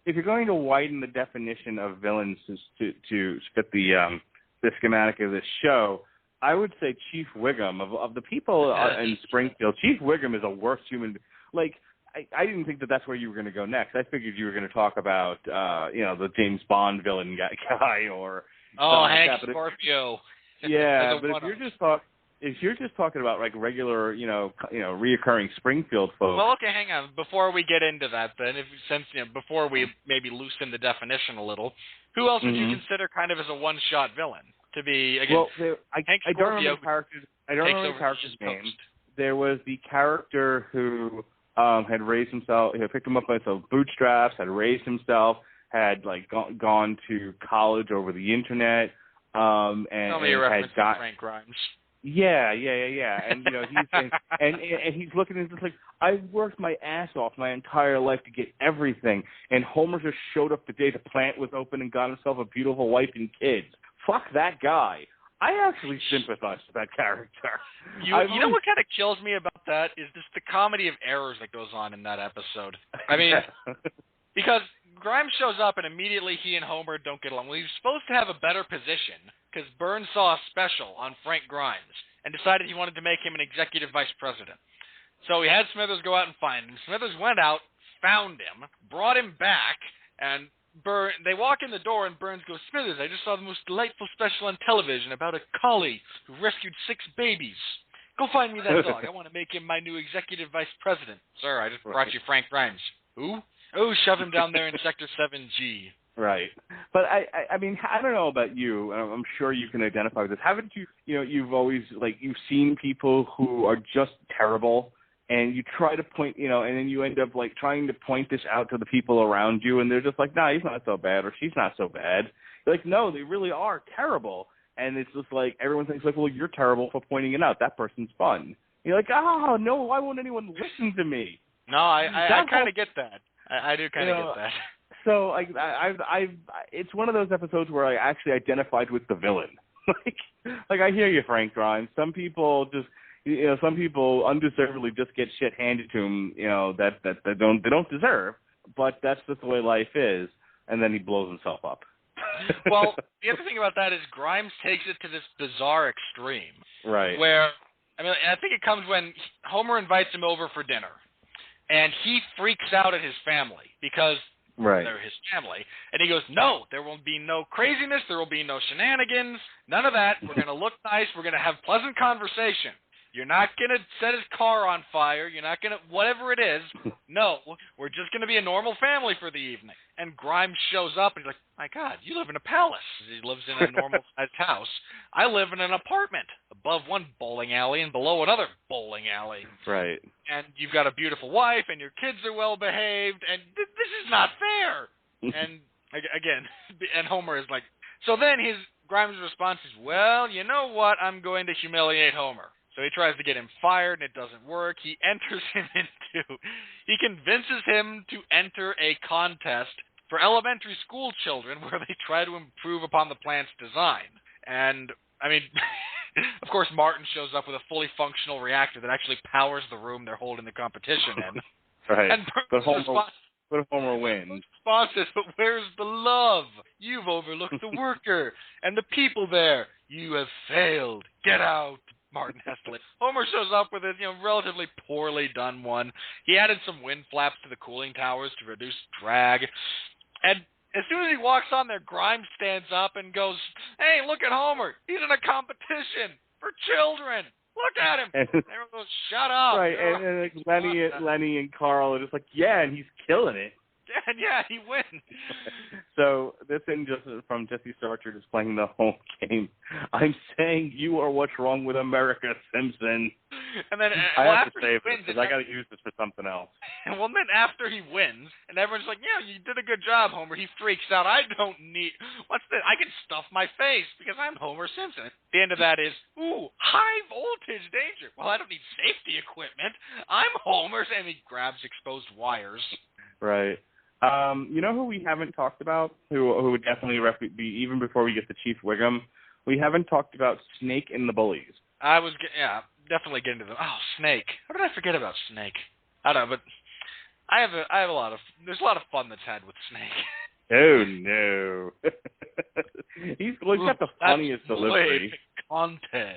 If you're going to widen the definition of villains to fit the schematic of this show, I would say Chief Wiggum of the people in Springfield. Chief Wiggum is a worse human. I didn't think that's where you were going to go next. I figured you were going to talk about the James Bond villain guy or Hank Scorpio. Yeah, but if you're just talking about regular reoccurring Springfield folks. Well, okay, hang on. Before we get into that, then, before we maybe loosen the definition a little, who else would you consider kind of as a one-shot villain? To be again, Hank Scorpio. I don't remember the character's name. There was the character who had raised himself, picked him up by his bootstraps, had raised himself, had gone to college over the internet, and had got Frank Grimes. Yeah, and he's looking at this I've worked my ass off my entire life to get everything, and Homer just showed up the day the plant was open and got himself a beautiful wife and kids. Fuck that guy. I actually sympathize with that character. You know what kind of kills me about that is just the comedy of errors that goes on in that episode. I mean, because Grimes shows up and immediately he and Homer don't get along. Well, he was supposed to have a better position because Burns saw a special on Frank Grimes and decided he wanted to make him an executive vice president. So he had Smithers go out and find him. Smithers went out, found him, brought him back, and they walk in the door and Burns goes, Smithers, I just saw the most delightful special on television about a collie who rescued 6 babies. Go find me that dog. I want to make him my new executive vice president. Sir, I just brought you Frank Grimes. Who? Oh, shove him down there in Sector 7G. Right. But I mean, I don't know about you, and I'm sure you can identify with this. Haven't you, you've always, you've seen people who are just terrible, and you try to point, and then you end up like trying to point this out to the people around you, and they're just like, nah, he's not so bad, or she's not so bad. You're like, no, they really are terrible. And it's just like, everyone thinks like, well, you're terrible for pointing it out. That person's fun. You're like, oh, no, why won't anyone listen to me? No, I kind of get that. I do kind of get that. So like, it's one of those episodes where I actually identified with the villain. like I hear you, Frank Grimes. Some people just, some people undeservedly just get shit handed to them, that they don't deserve. But that's just the way life is. And then he blows himself up. Well, the other thing about that is Grimes takes it to this bizarre extreme. Right. Where, I think it comes when Homer invites him over for dinner. And he freaks out at his family because they're his family. And he goes, no, there will be no craziness. There will be no shenanigans. None of that. We're going to look nice. We're going to have pleasant conversation. You're not going to set his car on fire. You're not going to, whatever it is. No, we're just going to be a normal family for the evening. And Grimes shows up and he's like, my God, you live in a palace. He lives in a normal-sized house. I live in an apartment above one bowling alley and below another bowling alley. Right. And you've got a beautiful wife and your kids are well-behaved, and this is not fair. And again, and Homer is like, so then Grimes' response is, well, you know what? I'm going to humiliate Homer. So he tries to get him fired, and it doesn't work. He convinces him to enter a contest for elementary school children where they try to improve upon the plant's design. And, of course, Martin shows up with a fully functional reactor that actually powers the room they're holding the competition in. Right. And But Homer wins. Response is, but where's the love? You've overlooked the worker and the people there. You have failed. Get out. Martin has to leave. Homer shows up with a relatively poorly done one. He added some wind flaps to the cooling towers to reduce drag. And as soon as he walks on there, Grimes stands up and goes, hey, look at Homer. He's in a competition for children. Look at him. And everyone goes, shut up. Right, and like Lenny and Carl are just like, yeah, and he's killing it. Yeah, he wins. So this thing just from Jesse Starcher just playing the home game. I'm saying you are what's wrong with America, Simpson. And then I have to he save wins, this because I got to use this for something else. And then after he wins, and everyone's like, yeah, you did a good job, Homer. He freaks out. I don't need, what's this? I can stuff my face because I'm Homer Simpson. The end of that is, ooh, high voltage danger. Well, I don't need safety equipment. I'm Homer. And he grabs exposed wires. Right. You know who we haven't talked about? Who would definitely be, even before we get to Chief Wiggum? We haven't talked about Snake and the Bullies. Definitely getting to them. Oh, Snake. How did I forget about Snake? I don't know, but I have a lot of, there's a lot of fun that's had with Snake. Oh, no. he's got the funniest delivery. Picante.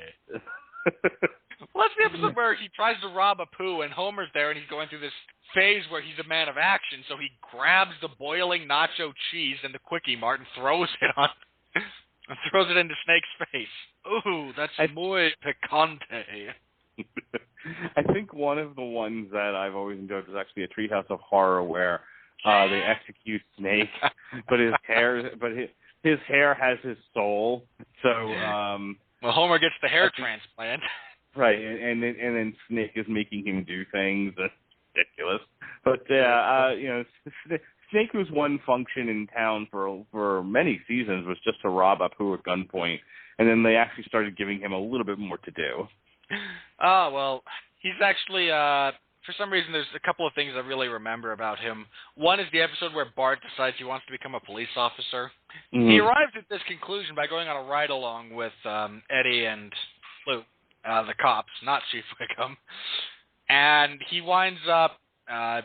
Well, that's the episode where he tries to rob a poo, and Homer's there, and he's going through this phase where he's a man of action, so he grabs the boiling nacho cheese and the Quickie Mart and throws it on, and throws it into Snake's face. Ooh, that's muy picante. I think one of the ones that I've always enjoyed was actually a Treehouse of Horror where they execute Snake, but his hair has his soul. So well, Homer gets the hair transplant. Right, and then Snake is making him do things. That's ridiculous. But Snake was one function in town for many seasons was just to rob a poo at gunpoint, and then they actually started giving him a little bit more to do. Oh, well, he's actually, for some reason, there's a couple of things I really remember about him. One is the episode where Bart decides he wants to become a police officer. Mm-hmm. He arrives at this conclusion by going on a ride-along with Eddie and Lou, the cops, not Chief Wiggum. And he winds up, a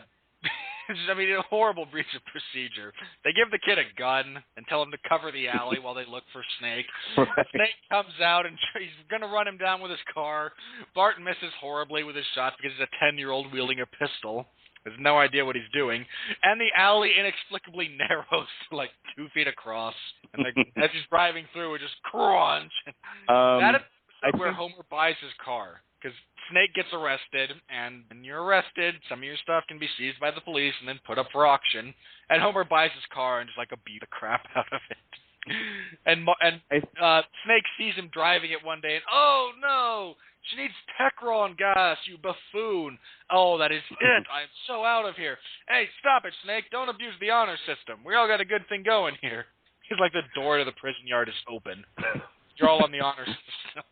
horrible breach of procedure. They give the kid a gun and tell him to cover the alley while they look for Snake. Right. Snake comes out and he's going to run him down with his car. Bart misses horribly with his shots because he's a 10-year-old wielding a pistol. Has no idea what he's doing. And the alley inexplicably narrows to like 2 feet across. And as he's driving through, it just crunch. That is where Homer buys his car. Because Snake gets arrested, and when you're arrested, some of your stuff can be seized by the police and then put up for auction. And Homer buys his car and just beat the crap out of it. And Snake sees him driving it one day, and oh no, she needs Tecron gas, you buffoon. Oh, that is it. I'm so out of here. Hey, stop it, Snake. Don't abuse the honor system. We all got a good thing going here. He's like the door to the prison yard is open. You're all on the honor system.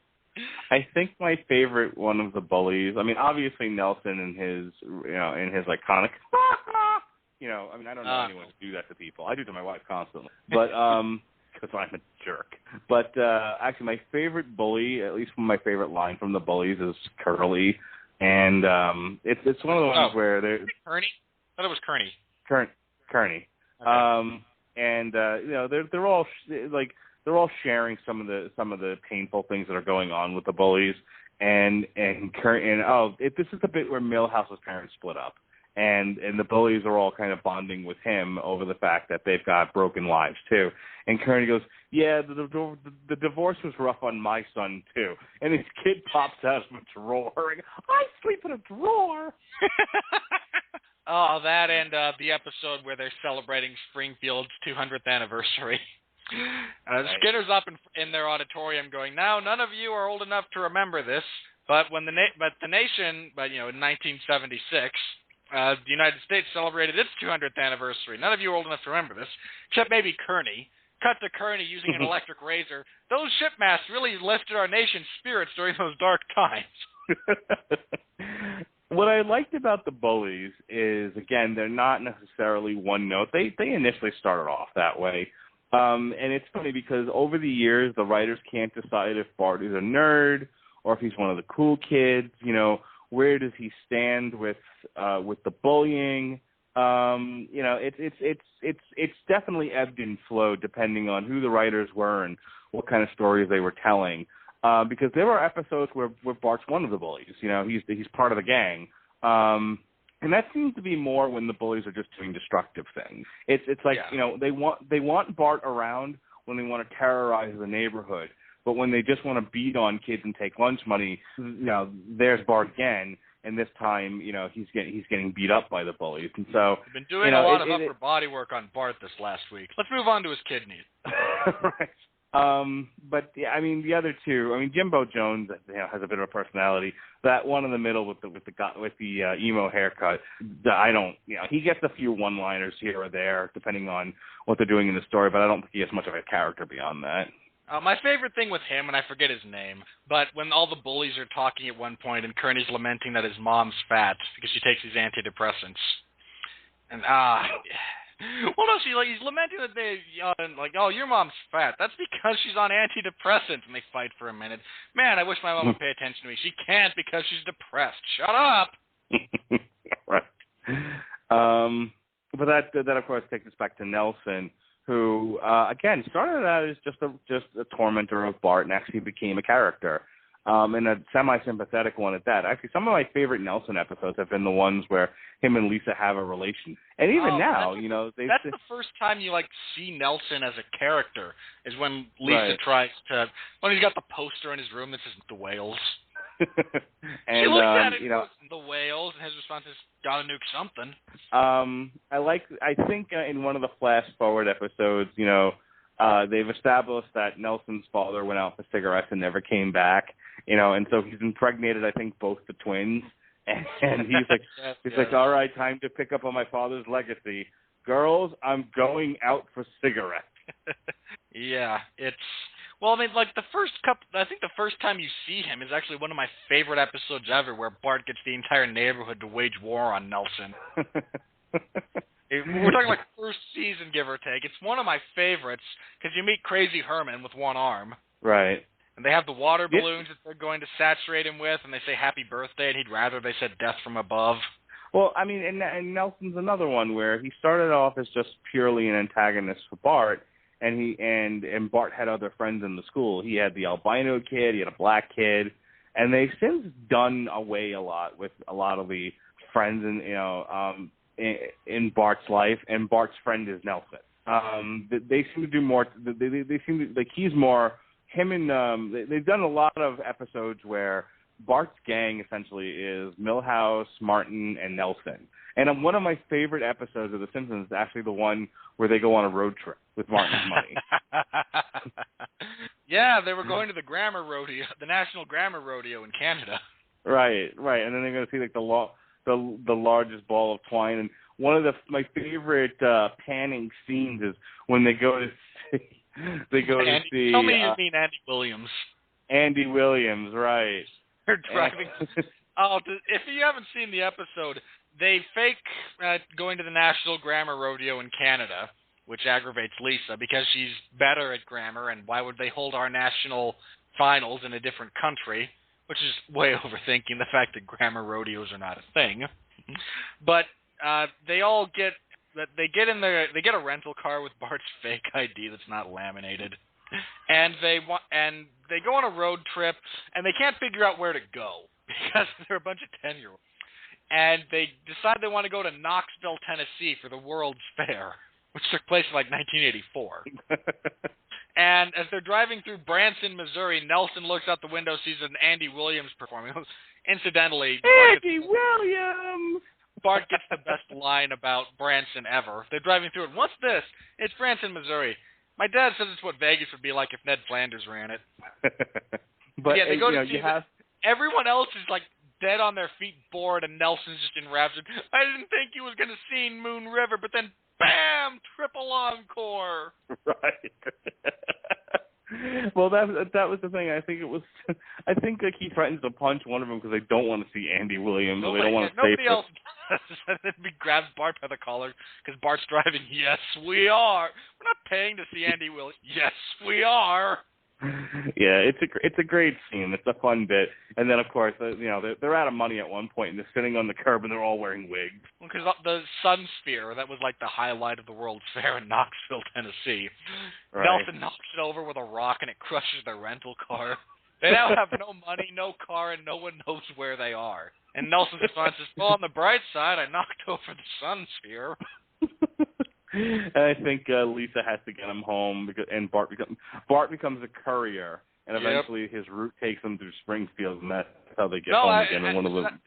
I think my favorite one of the bullies, I mean, obviously Nelson and his, in his iconic, I mean, I don't know anyone to do that to people. I do to my wife constantly. But, because I'm a jerk. But actually, my favorite bully, at least my favorite line from the bullies, is Curly. And it's one of the ones where they're... Kearney? I thought it was Kearney. Kearney. Okay. They're all they're all sharing some of the painful things that are going on with the bullies, this is the bit where Milhouse's parents split up, and the bullies are all kind of bonding with him over the fact that they've got broken lives too. And Kearney goes, "Yeah, the divorce was rough on my son too." And his kid pops out of a drawer, and I sleep in a drawer. Oh, that and the episode where they're celebrating Springfield's 200th anniversary. Skinner's up in their auditorium going, "Now, none of you are old enough to remember this, but in 1976, the United States celebrated its 200th anniversary. None of you are old enough to remember this, except maybe Kearney. Cut to Kearney using an electric razor. Those shipmasts really lifted our nation's spirits during those dark times." What I liked about the bullies is, again, they're not necessarily one note. They initially started off that way. And it's funny because over the years, the writers can't decide if Bart is a nerd or if he's one of the cool kids. Where does he stand with the bullying? It's definitely ebbed and flowed depending on who the writers were and what kind of stories they were telling. Because there are episodes where Bart's one of the bullies. He's part of the gang. And that seems to be more when the bullies are just doing destructive things. It's like, they want Bart around when they want to terrorize the neighborhood, but when they just want to beat on kids and take lunch money, there's Bart again, and this time, he's getting beat up by the bullies. And so we've been doing a lot of upper body work on Bart this last week. Let's move on to his kidneys. Right. But yeah, I mean the other two. I mean Jimbo Jones, has a bit of a personality. That one in the middle with the emo haircut. He gets a few one-liners here or there depending on what they're doing in the story, but I don't think he has much of a character beyond that. My favorite thing with him, and I forget his name, but when all the bullies are talking at one point and Kearney's lamenting that his mom's fat because she takes these antidepressants, and well, no, he's lamenting that they, oh, your mom's fat. That's because she's on antidepressants, and they fight for a minute. Man, I wish my mom would pay attention to me. She can't because she's depressed. Shut up! Right. But that, of course, takes us back to Nelson, who, again, started out as just a tormentor of Bart and actually became a character. And a semi-sympathetic one at that. Actually, some of my favorite Nelson episodes have been the ones where him and Lisa have a relation. And even now, that's the first time you see Nelson as a character is when Lisa tries to, when he's got the poster in his room that says the whales. And, she looks at it and goes, the whales, and his response is, gotta nuke something. I think in one of the flash forward episodes, they've established that Nelson's father went out for cigarettes and never came back, and so he's impregnated, I think, both the twins, and he's like, all right, time to pick up on my father's legacy. Girls, I'm going out for cigarettes. Yeah, well, I mean, I think the first time you see him is actually one of my favorite episodes ever, where Bart gets the entire neighborhood to wage war on Nelson. We're talking first season, give or take. It's one of my favorites because you meet Crazy Herman with one arm. Right. And they have the water balloons that they're going to saturate him with, and they say happy birthday, and he'd rather they said death from above. Well, I mean, and Nelson's another one where he started off as just purely an antagonist for Bart, and Bart had other friends in the school. He had the albino kid, he had a black kid, and they've since done away a lot with a lot of the friends in Bart's life, and Bart's friend is Nelson. They seem to do more. They seem to he's more him and they've done a lot of episodes where Bart's gang essentially is Milhouse, Martin, and Nelson. And one of my favorite episodes of The Simpsons is actually the one where they go on a road trip with Martin's money. Yeah, they were going to the grammar rodeo, the National Grammar Rodeo in Canada. Right, and then they're going to see the largest ball of twine. And one of my favorite panning scenes is when they go to see. Tell me you mean Andy Williams. Andy Williams, right? They're driving. If you haven't seen the episode, they fake going to the National Grammar Rodeo in Canada, which aggravates Lisa because she's better at grammar, and why would they hold our national finals in a different country? Which is way overthinking the fact that grammar rodeos are not a thing. But they get a rental car with Bart's fake ID that's not laminated, and they go on a road trip, and they can't figure out where to go because they're a bunch of 10-year-olds. And they decide they want to go to Knoxville, Tennessee for the World's Fair, which took place in like 1984. And as they're driving through Branson, Missouri, Nelson looks out the window, sees an Andy Williams performing. Incidentally, Andy Williams! Bart gets the best line about Branson ever. They're driving through it. What's this? It's Branson, Missouri. My dad says it's what Vegas would be like if Ned Flanders ran it. But yeah, they go to see have... Everyone else is like dead on their feet, bored, and Nelson's just enraptured. I didn't think you was going to see Moon River, but then, bam, triple encore. Right. Well, that was the thing. I think like he threatens to punch one of them because they don't want to see Andy Williams. Or they don't want to stay. Nobody else does. And then he grabs Bart by the collar because Bart's driving. Yes, we are. We're not paying to see Andy Williams. Yes, we are. Yeah, it's a great scene. It's a fun bit, and then of course, they're out of money at one point, and they're sitting on the curb, and they're all wearing wigs. Because the Sun Sphere, that was like the highlight of the World's Fair in Knoxville, Tennessee. Right. Nelson knocks it over with a rock, and it crushes their rental car. They now have no money, no car, and no one knows where they are. And Nelson's response is, "Well, on the bright side, I knocked over the Sun Sphere." And I think Lisa has to get him home, and Bart becomes a courier, and eventually his route takes him through Springfield, and that's how they get home again.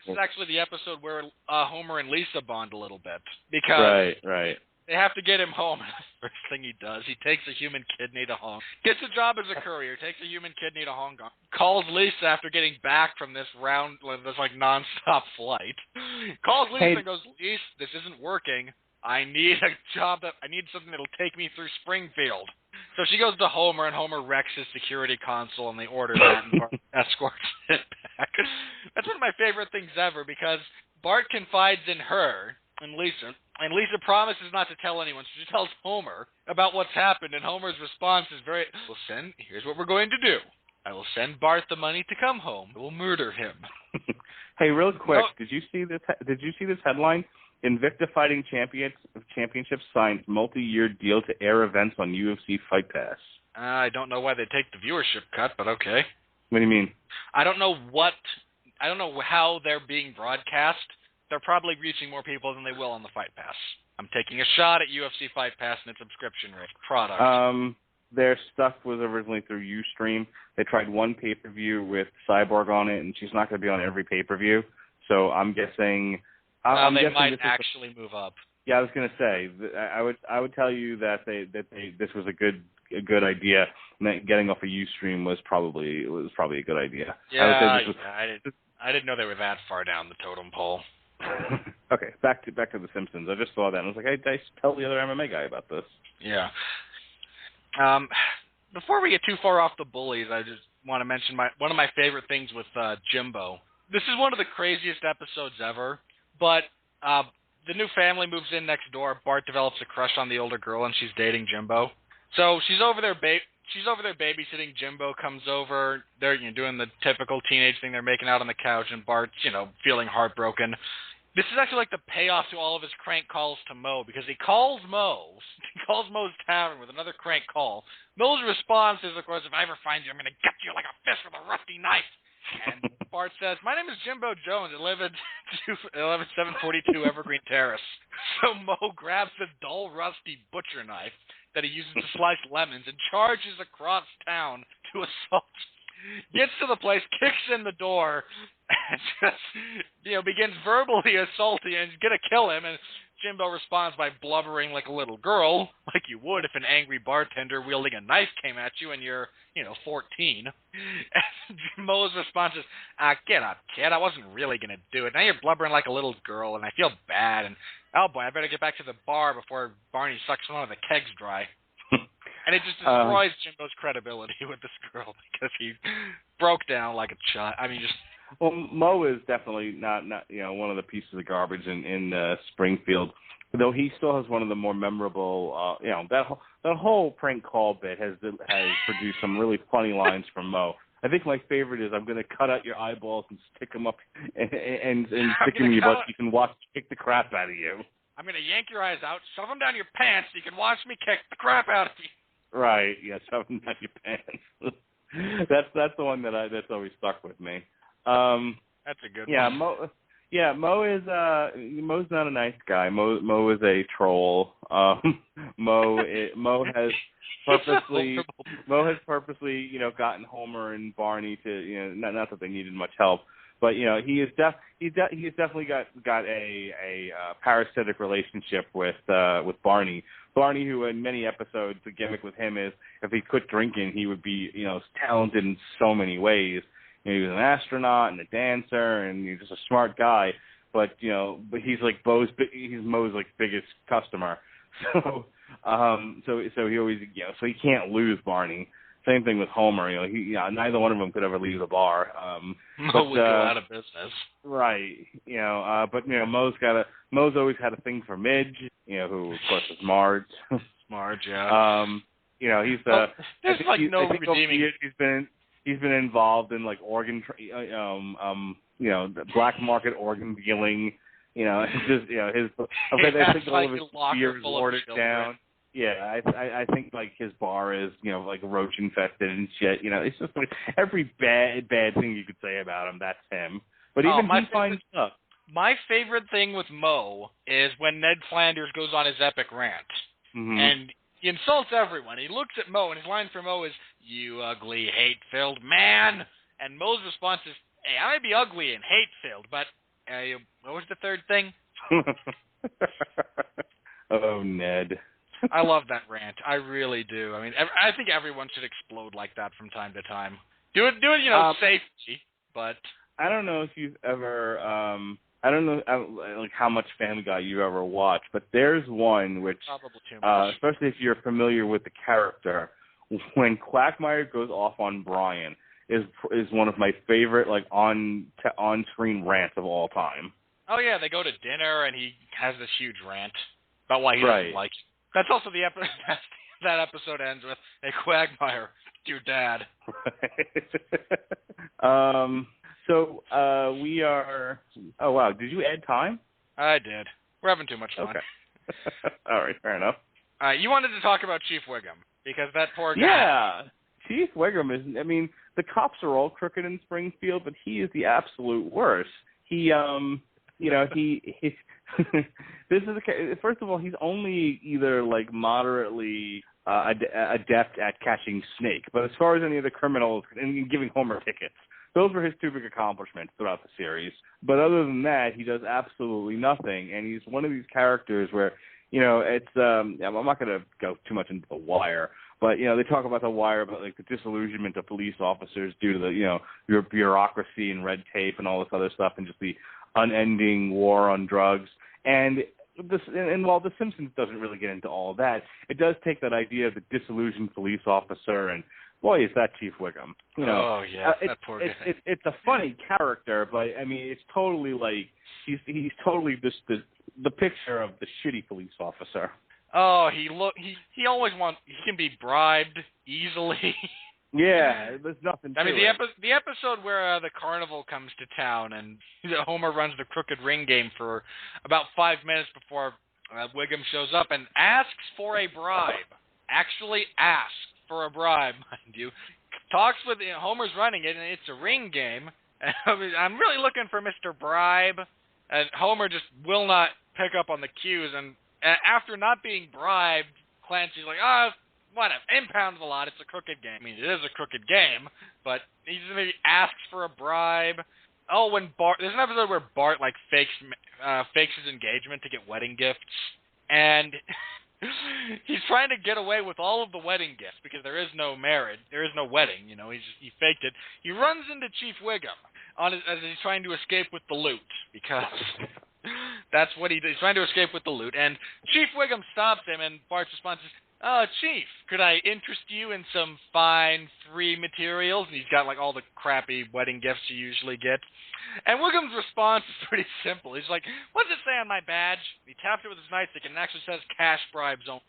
This is actually the episode where Homer and Lisa bond a little bit, because right. They have to get him home. First thing he does, he takes a human kidney to Hong Kong. Gets a job as a courier, takes a human kidney to Hong Kong. Calls Lisa after getting back from this nonstop flight. Calls Lisa and goes, "Lisa, this isn't working. I need a job I need something that'll take me through Springfield." So she goes to Homer, and Homer wrecks his security console, and they order that, and Bart escorts it back. That's one of my favorite things ever, because Bart confides in her, and Lisa promises not to tell anyone, so she tells Homer about what's happened, and Homer's response is here's what we're going to do. I will send Bart the money to come home. I will murder him. Hey, real quick, did you see this headline? Invicta Fighting Championship signs multi-year deal to air events on UFC Fight Pass. I don't know why they take the viewership cut, but okay. What do you mean? I don't know how they're being broadcast. They're probably reaching more people than they will on the Fight Pass. I'm taking a shot at UFC Fight Pass and its subscription rate product. Their stuff was originally through Ustream. They tried one pay-per-view with Cyborg on it, and she's not going to be on every pay-per-view. So I'm guessing... they might actually move up. Yeah, I was going to say I would tell you that this was a good idea. And that getting off of Ustream was probably a good idea. Yeah, I didn't know they were that far down the totem pole. Okay, back to the Simpsons. I just saw that and I was like, hey, I tell the other MMA guy about this. Yeah. Before we get too far off the bullies, I just want to mention one of my favorite things with Jimbo. This is one of the craziest episodes ever. But the new family moves in next door. Bart develops a crush on the older girl, and she's dating Jimbo. So she's over there babysitting. Jimbo comes over. They're doing the typical teenage thing. They're making out on the couch, and Bart's feeling heartbroken. This is actually like the payoff to all of his crank calls to Moe, because he calls Moe's tavern with another crank call. Moe's response is, of course, "If I ever find you, I'm going to gut you like a fish with a rusty knife." And Bart says, "My name is Jimbo Jones. I live at 11742 Evergreen Terrace." So Moe grabs the dull, rusty butcher knife that he uses to slice lemons and charges across town to assault. Gets to the place, kicks in the door, and just begins verbally assaulting and going to kill him. And Jimbo responds by blubbering like a little girl, like you would if an angry bartender wielding a knife came at you and you're, 14. And Moe's response is, get up, kid. I wasn't really going to do it. Now you're blubbering like a little girl, and I feel bad. And, oh, boy, I better get back to the bar before Barney sucks one of the kegs dry. And it just destroys Jimbo's credibility with this girl because he broke down like a child. I mean, just... Well, Moe is definitely not one of the pieces of garbage in Springfield, though he still has one of the more memorable. That whole prank call bit has produced some really funny lines from Moe. I think my favorite is, I'm going to cut out your eyeballs and stick them up and stick them in your butt so you can watch me kick the crap out of you. I'm going to yank your eyes out, shove them down your pants so you can watch me kick the crap out of you. Right, yeah, shove them down your pants. That's the one that's always stuck with me. That's a good one. Moe's not a nice guy. Moe is a troll. Moe has purposely gotten Homer and Barney to not that they needed much help, but he's definitely got a parasitic relationship with Barney. Barney, who in many episodes the gimmick with him is if he quit drinking he would be talented in so many ways. He was an astronaut and a dancer, and he's just a smart guy. But he's like Moe's biggest customer. So he always so he can't lose Barney. Same thing with Homer. Neither one of them could ever leave the bar. Moe would go out of business. Right. But Moe's always had a thing for Midge. Who of course is Marge. Marge, yeah. He's there's like no redeeming. He's been involved in like organ, the black market organ dealing. It's just I think all of his beer is watered down. Yeah, I think like his bar is like roach infested and shit. It's just like every bad thing you could say about him. That's him. But even he finds stuff. My favorite thing with Moe is when Ned Flanders goes on his epic rant, and he insults everyone. He looks at Moe, and his line for Moe is, "You ugly, hate-filled man." And Moe's response is, "Hey, I might be ugly and hate-filled, but what was the third thing?" Oh, Ned. I love that rant. I really do. I mean, I think everyone should explode like that from time to time. Do it, safely, but... I don't know if you've ever... I don't know like how much Family Guy you've ever watched, but there's one which, probably too much. Especially if you're familiar with the character, when Quagmire goes off on Brian, is one of my favorite like on-screen rants of all time. Oh yeah, they go to dinner and he has this huge rant about why he doesn't like it. That's also the episode that episode ends with, "Hey Quagmire, your dad." So we are. Oh wow! Did you add time? I did. We're having too much fun. Okay. All right, fair enough. You wanted to talk about Chief Wiggum because that poor guy. Yeah, Chief Wiggum is. I mean, the cops are all crooked in Springfield, but he is the absolute worst. He this is first of all, he's only either like moderately adept at catching Snake, but as far as any of the criminals and giving Homer tickets. Those were his two big accomplishments throughout the series. But other than that, he does absolutely nothing. And he's one of these characters where, it's, I'm not going to go too much into The Wire, but, they talk about The Wire, about like the disillusionment of police officers due to the, your bureaucracy and red tape and all this other stuff and just the unending war on drugs. And while The Simpsons doesn't really get into all of that, it does take that idea of the disillusioned police officer and, boy, is that Chief Wiggum. Oh, yeah, that poor guy. It's a funny character, but, I mean, it's totally like, he's totally the picture of the shitty police officer. Oh, he always he can be bribed easily. Yeah, there's nothing to it. The episode where the carnival comes to town and Homer runs the crooked ring game for about 5 minutes before Wiggum shows up and asks for a bribe. Actually asks for a bribe, mind you. Talks with Homer's running it, and it's a ring game. I'm really looking for Mr. Bribe, and Homer just will not pick up on the cues. And after not being bribed, Clancy's like, whatever, impound the lot. It's a crooked game. I mean, it is a crooked game, but he asks for a bribe. Oh, when Bart, there's an episode where Bart like fakes fakes his engagement to get wedding gifts, and he's trying to get away with all of the wedding gifts because there is no marriage, there is no wedding. You know, he faked it. He runs into Chief Wiggum as he's trying to escape with the loot because that's what he's trying to escape with the loot. And Chief Wiggum stops him, and Bart's response is, "Oh, Chief, could I interest you in some fine free materials?" And he's got like all the crappy wedding gifts you usually get. And Wiggum's response is pretty simple. He's like, "What does it say on my badge?" He taps it with his nightstick, and it actually says cash bribes only.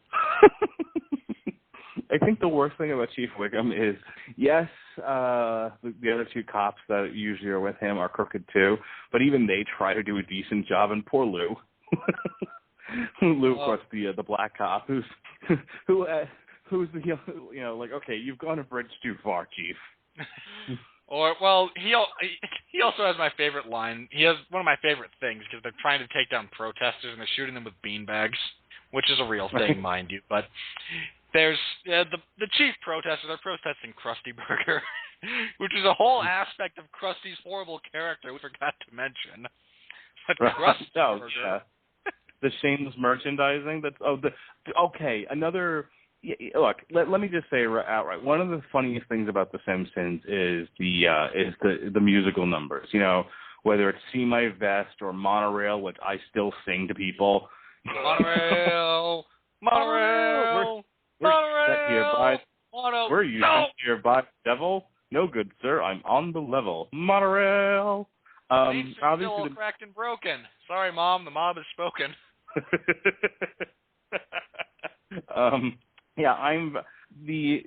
I think the worst thing about Chief Wiggum is, yes, the other two cops that usually are with him are crooked too, but even they try to do a decent job, and poor Lou. Lou, of course, the black cop, who's the, you know, like, okay, you've gone a bridge too far, Chief. Or, well, he also has my favorite line. He has one of my favorite things because they're trying to take down protesters and they're shooting them with beanbags, which is a real thing, mind you. But there's the chief protesters. They're protesting Krusty Burger, which is a whole aspect of Krusty's horrible character we forgot to mention. But Krusty Burger. Yeah. The shameless merchandising. Okay. Another. Look, let me just say outright. One of the funniest things about The Simpsons is the musical numbers. You know, whether it's "See My Vest" or "Monorail," which I still sing to people. Monorail, monorail, monorail. We're you set here by the devil? No good, sir. I'm on the level. Monorail. Obviously, still all cracked and broken. Sorry, Mom. The mob has spoken. Yeah, the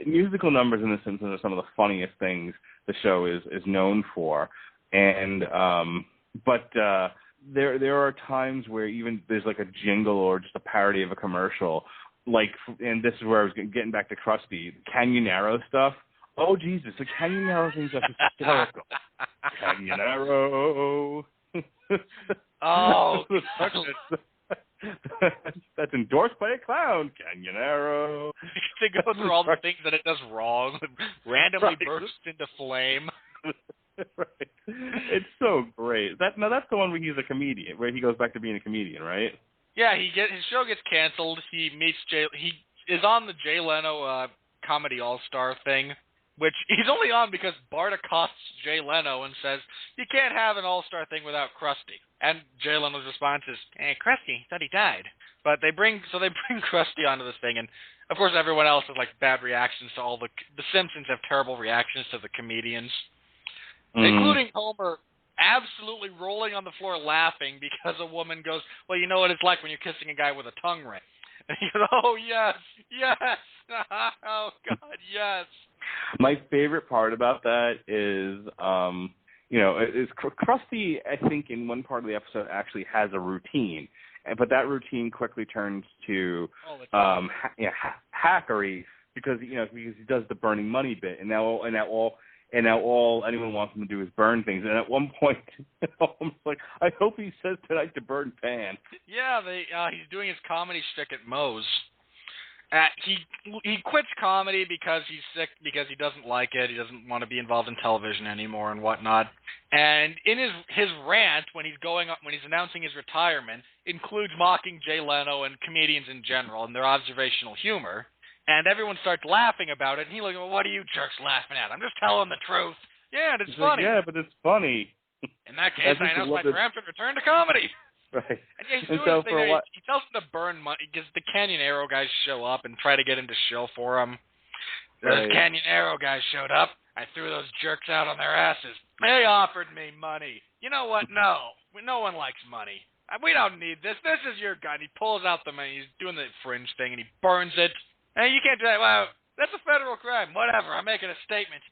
musical numbers in The Simpsons are some of the funniest things the show is known for, and but there are times where even there's like a jingle or just a parody of a commercial, like, and this is where I was getting back to Krusty, Canyonero stuff. Oh Jesus, the Canyonero things are hysterical. Canyonero. Oh. That's endorsed by a clown, Canyonero. They go through all the things that it does wrong, randomly bursts into flame. Right. It's so great. That's the one where he's a comedian, where he goes back to being a comedian, right? Yeah, his show gets canceled. He is on the Jay Leno Comedy All-Star thing, which he's only on because Bart accosts Jay Leno and says, "You can't have an all-star thing without Krusty." And Jay Leno's response is, "Hey, Krusty, thought he died." But they bring Krusty onto this thing, and of course everyone else has like bad reactions to all the Simpsons have terrible reactions to the comedians, including Homer absolutely rolling on the floor laughing because a woman goes, "Well, you know what it's like when you're kissing a guy with a tongue ring." And he goes, "Oh yes, yes, oh God, yes." My favorite part about that is, is Krusty, I think, in one part of the episode actually has a routine, but that routine quickly turns to hackery because he does the burning money bit, and now all anyone wants him to do is burn things. And at one point, I'm like, I hope he says tonight to burn pan. Yeah, he's doing his comedy shtick at Moe's. He quits comedy because he's sick, because he doesn't like it. He doesn't want to be involved in television anymore and whatnot. And in his rant when he's announcing his retirement includes mocking Jay Leno and comedians in general and their observational humor. And everyone starts laughing about it. And he's like, "Well, what are you jerks laughing at? I'm just telling the truth." Yeah, and it's funny. Like, yeah, but it's funny. In that case, I announce my triumphant return to comedy. Right. And yeah, he's doing his thing there. He tells them to burn money because the Canyonero guys show up and try to get him to shill for him. Right. Those Canyonero guys showed up. I threw those jerks out on their asses. They offered me money. You know what? No one likes money. We don't need this. This is your gun. He pulls out the money. He's doing the fringe thing, and he burns it. And you can't do that. Well, that's a federal crime. Whatever. I'm making a statement.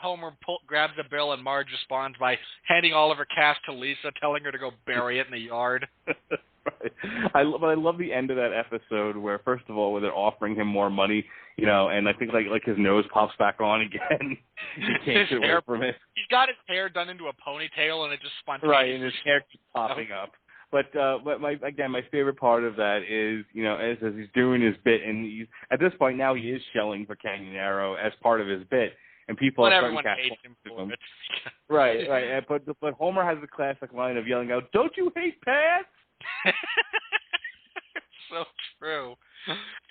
Homer grabs the bill, and Marge responds by handing all of her cash to Lisa, telling her to go bury it in the yard. Right. I love the end of that episode where, first of all, where they're offering him more money, and I think like his nose pops back on again. He can't get away from it. He's got his hair done into a ponytail, and it just spontaneously. Right, and his hair keeps popping up. But my favorite part of that is, as he's doing his bit, and at this point now he is shelling for Canyonero as part of his bit, and people When are everyone starting hates him for it. Right. But Homer has the classic line of yelling out, "Don't you hate pants?" So true.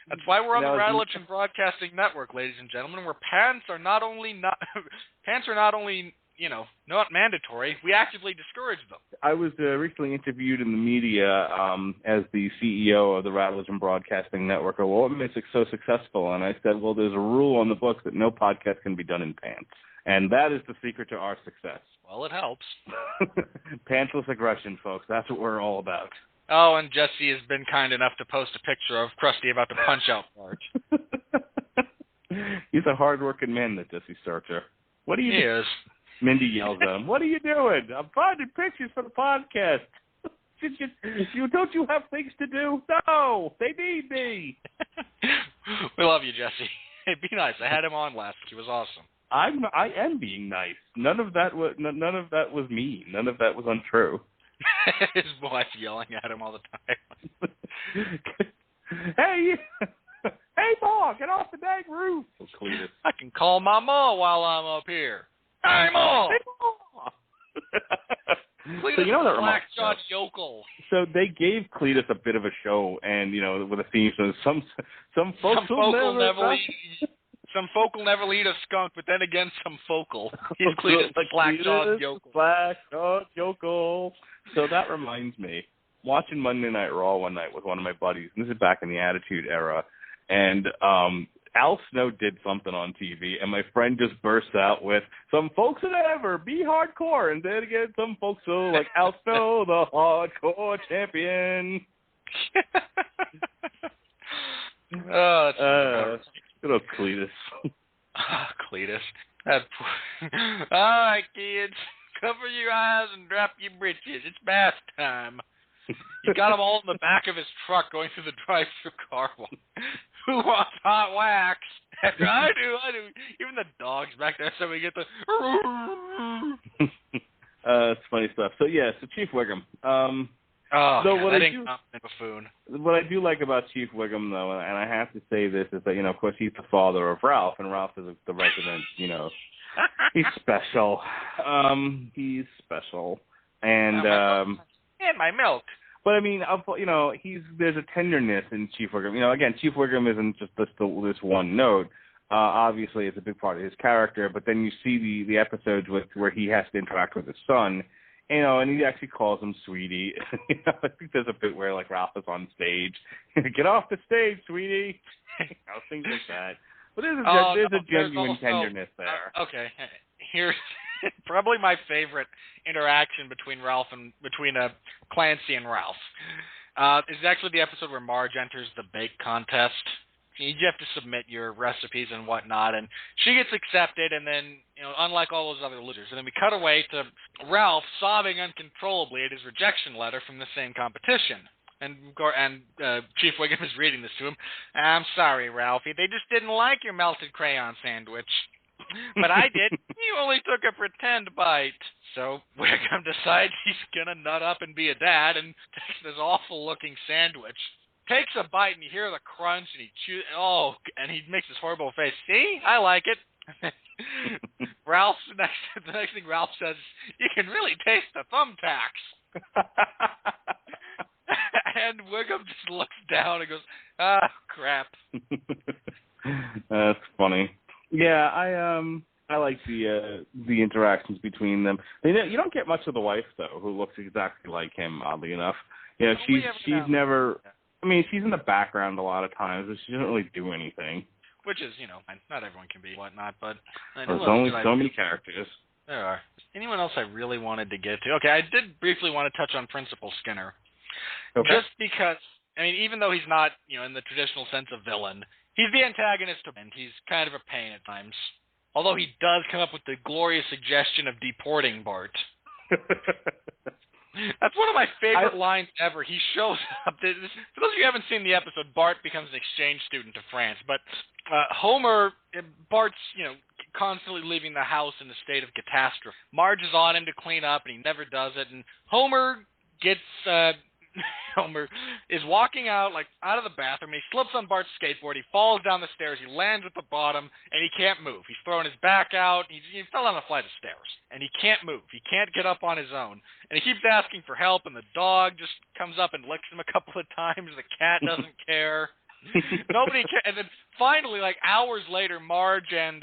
That's why we're on the Radulich and Broadcasting Network, ladies and gentlemen, where pants are not only not not mandatory. We actively discourage them. I was recently interviewed in the media as the CEO of the Radulich and Broadcasting Network. Well, what makes it so successful? And I said, well, there's a rule on the books that no podcast can be done in pants. And that is the secret to our success. Well, it helps. Pantsless aggression, folks. That's what we're all about. Oh, and Jesse has been kind enough to post a picture of Krusty about to punch out Bart. He's a hard-working man, that Jesse Starcher. What are you doing? He is. Mindy yells at him, "What are you doing? I'm finding pictures for the podcast. Don't you have things to do? No, they need me." We love you, Jesse. Hey, be nice. I had him on last week. He was awesome. I am being nice. None of that was mean. None of that was untrue. His wife yelling at him all the time. Hey, Ma, get off the dang roof. Oh, Cletus. I can call my ma while I'm up here. Hey, Ma! Hey, Ma! Cletus, So you know that black-jawed yokel. So they gave Cletus a bit of a show, and with a theme song. Some folks will never eat a skunk, but then again, some focal. He's Cletus, the black-jawed yokel. Black-jawed yokel. So that reminds me, watching Monday Night Raw one night with one of my buddies, and this is back in the Attitude Era, and Al Snow did something on TV, and my friend just bursts out with, "Some folks will never be hardcore," and then again, some folks will like Al Snow, the hardcore champion. Oh, that's good old Cletus. Cletus. That poor... All right, kids. Cover your eyes and drop your britches. It's bath time. He's got them all in the back of his truck going through the drive-thru car. Who wants hot wax? I do. Even the dog's back there, so we get the... It's funny stuff. So Chief Wiggum. Buffoon. What I do like about Chief Wiggum, though, and I have to say this, is that, of course, he's the father of Ralph, and Ralph is the resident, he's special. He's special. And, and my milk. But, I mean, there's a tenderness in Chief Wiggum. Again, Chief Wiggum isn't just this one note. Obviously, it's a big part of his character, but then you see the episodes where he has to interact with his son, and he actually calls him sweetie. I think there's a bit where, like, Ralph is on stage. "Get off the stage, sweetie." Things like that. But there's a genuine tenderness there. Okay, here's probably my favorite interaction between Clancy and Ralph. Is actually the episode where Marge enters the bake contest. You have to submit your recipes and whatnot, and she gets accepted, and then, unlike all those other losers. And then we cut away to Ralph sobbing uncontrollably at his rejection letter from the same competition. And Chief Wiggum is reading this to him. "I'm sorry, Ralphie. They just didn't like your melted crayon sandwich. But I did. You only took a pretend bite." So Wiggum decides he's going to nut up and be a dad and takes this awful-looking sandwich. Takes a bite, and you hear the crunch, and he chews. Oh, and he makes this horrible face. "See? I like it." The next thing Ralph says, "You can really taste the thumbtacks." And Wiggum just looks down and goes, "Ah, crap." That's funny. Yeah, I like the interactions between them. You don't get much of the wife, though, who looks exactly like him, oddly enough. She's never... I mean, she's in the background a lot of times, but she doesn't really do anything. Which is, not everyone can be whatnot, but... There's only so many characters. There are. Anyone else I really wanted to get to? Okay, I did briefly want to touch on Principal Skinner. Okay. Just because, even though he's not, in the traditional sense of villain, he's the antagonist, and he's kind of a pain at times. Although he does come up with the glorious suggestion of deporting Bart. That's one of my favorite lines ever. He shows up. For those of you who haven't seen the episode, Bart becomes an exchange student to France. But Bart's, constantly leaving the house in a state of catastrophe. Marge is on him to clean up, and he never does it. And Homer gets Homer is walking out of the bathroom. He slips on Bart's skateboard. He falls down the stairs. He lands at the bottom, and he can't move. He's throwing his back out. He fell down a flight of stairs, and he can't move. He can't get up on his own, and he keeps asking for help. And the dog just comes up and licks him a couple of times. The cat doesn't care. Nobody cares. And then finally, hours later, Marge and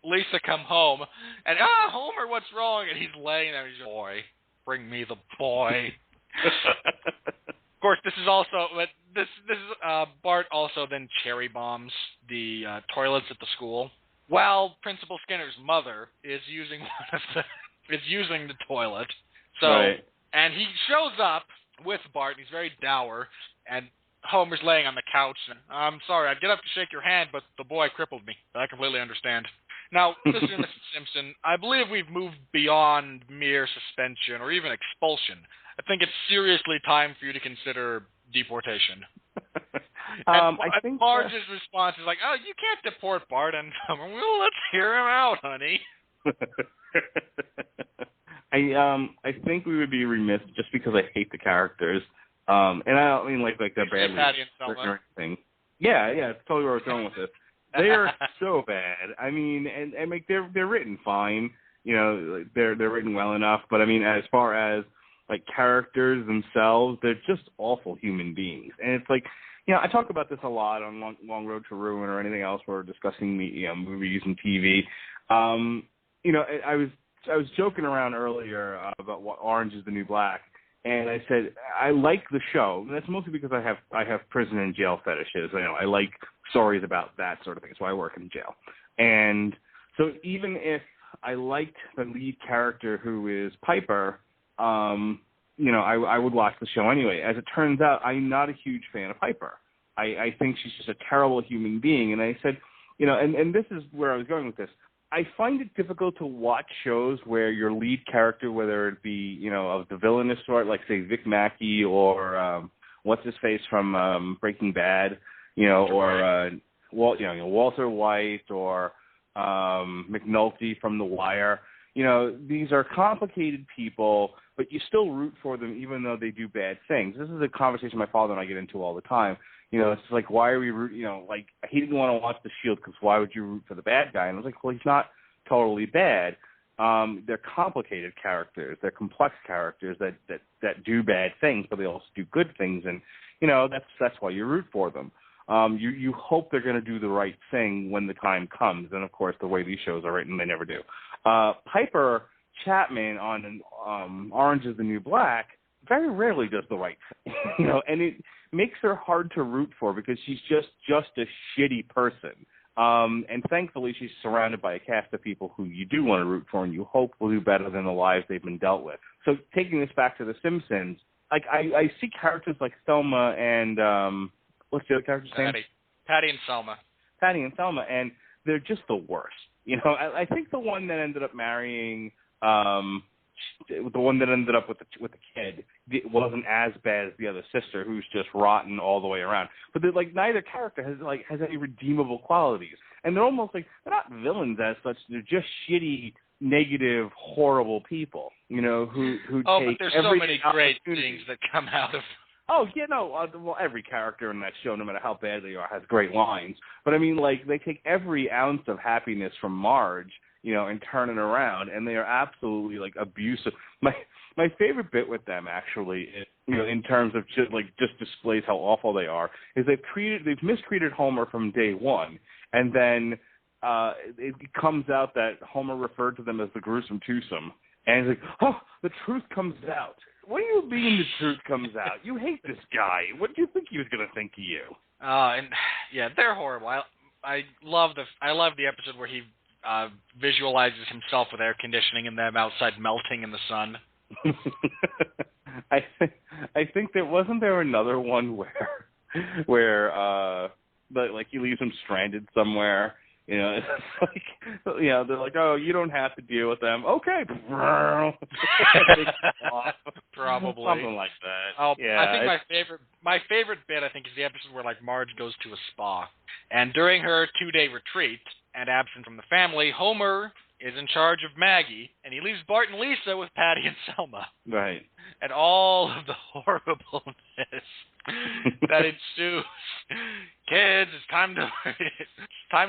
Lisa come home, and Homer, what's wrong? And he's laying there. He's boy, bring me the boy. Of course, this is Bart also then cherry bombs the toilets at the school while Principal Skinner's mother is using the toilet. So, right. And he shows up with Bart. And he's very dour, and Homer's laying on the couch. And, I'm sorry, I'd get up to shake your hand, but the boy crippled me. I completely understand. Now, Mr. and Mrs. Simpson, I believe we've moved beyond mere suspension or even expulsion. I think it's seriously time for you to consider deportation. I think Marge's response is oh, you can't deport Bart and Homer. Well, let's hear him out, honey. I think we would be remiss just because I hate the characters. And I don't mean they're badly Patty and Selma. or anything. Yeah, it's totally where I was going with this. They are so bad. I mean, and they're written fine. They're written well enough. But I mean, as far as characters themselves, they're just awful human beings. And it's I talk about this a lot on Long Road to Ruin or anything else where we're discussing movies and TV. I was joking around earlier about what Orange is the New Black, and I said I like the show. And that's mostly because I have prison and jail fetishes. I like stories about that sort of thing. That's why I work in jail. And so even if I liked the lead character who is Piper, I would watch the show anyway. As it turns out, I'm not a huge fan of Piper. I think she's just a terrible human being. And I said, and this is where I was going with this. I find it difficult to watch shows where your lead character, whether it be, of the villainous sort, like, say, Vic Mackey or what's-his-face from Breaking Bad, or Walter White or McNulty from The Wire. These are complicated people, but you still root for them even though they do bad things. This is a conversation my father and I get into all the time. It's why are we rooting, he didn't want to watch The Shield because why would you root for the bad guy? And I was well, he's not totally bad. They're complicated characters. They're complex characters that do bad things, but they also do good things. And, that's why you root for them. You hope they're going to do the right thing when the time comes. And, of course, the way these shows are written, they never do. Piper Chapman on Orange is the New Black very rarely does the right thing, and it makes her hard to root for because she's just a shitty person. And thankfully, she's surrounded by a cast of people who you do want to root for and you hope will do better than the lives they've been dealt with. So taking this back to The Simpsons, I see characters like Selma and what's the other character's name? Patty and Selma. Patty and Selma, and they're just the worst. I think the one that ended up marrying, the one that ended up with the kid, wasn't as bad as the other sister, who's just rotten all the way around. But neither character has any redeemable qualities, and they're almost they're not villains as such. They're just shitty, negative, horrible people. Who but take there's every so many great things that come out of. Oh, yeah, no, well, every character in that show, no matter how bad they are, has great lines. But, I mean, they take every ounce of happiness from Marge, and turn it around, and they are absolutely, abusive. My favorite bit with them, actually, is, in terms of just displays how awful they are, is they've mistreated Homer from day one, and then it comes out that Homer referred to them as the gruesome twosome, and he's the truth comes out. What do you mean the truth comes out? You hate this guy. What do you think he was going to think of you? And yeah, they're horrible. I love the episode where he visualizes himself with air conditioning and them outside melting in the sun. I think wasn't there another one where he leaves him stranded somewhere. It's they're like, oh, you don't have to deal with them. Okay. Probably. Something like that. Oh, yeah, I think my favorite bit, I think, is the episode where, Marge goes to a spa. And during her 2-day retreat and absent from the family, Homer is in charge of Maggie, and he leaves Bart and Lisa with Patty and Selma. Right. And all of the horribleness that ensues. Kids, it's time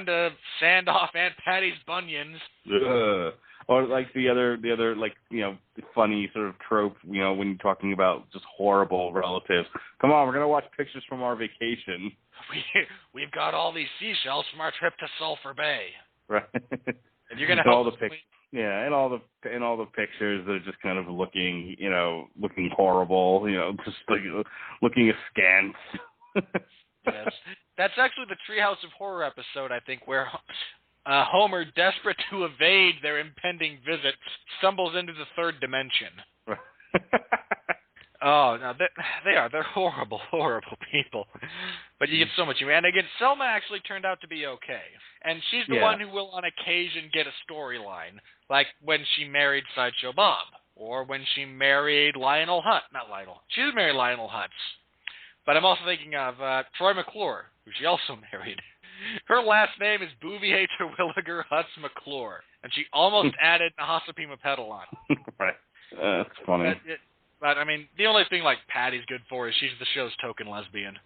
to sand off Aunt Patty's bunions. Ugh. Or like the other like, you know, funny sort of trope, you know, when you're talking about just horrible relatives. Come on, we're gonna watch pictures from our vacation. We've got all these seashells from our trip to Sulphur Bay. Right. And you're gonna and all help the pictures. Yeah, and all the pictures that are just kind of looking horrible, you know, just like looking askance. Yes. That's actually the Treehouse of Horror episode, I think, where Homer, desperate to evade their impending visit, stumbles into the third dimension. Oh, no, they're horrible, horrible people. But you get so much. And again, Selma actually turned out to be okay. And she's the one who will, on occasion, get a storyline, like when she married Sideshow Bob, or when she married Lionel Hutz. Not Lionel. She did marry Lionel Hutz. But I'm also thinking of Troy McClure, who she also married. Her last name is Bouvier Terwilliger Hutz McClure, and she almost added Nahasapeema Pedal on. Right. That's funny. But, I mean, the only thing, like, Patty's good for is she's the show's token lesbian.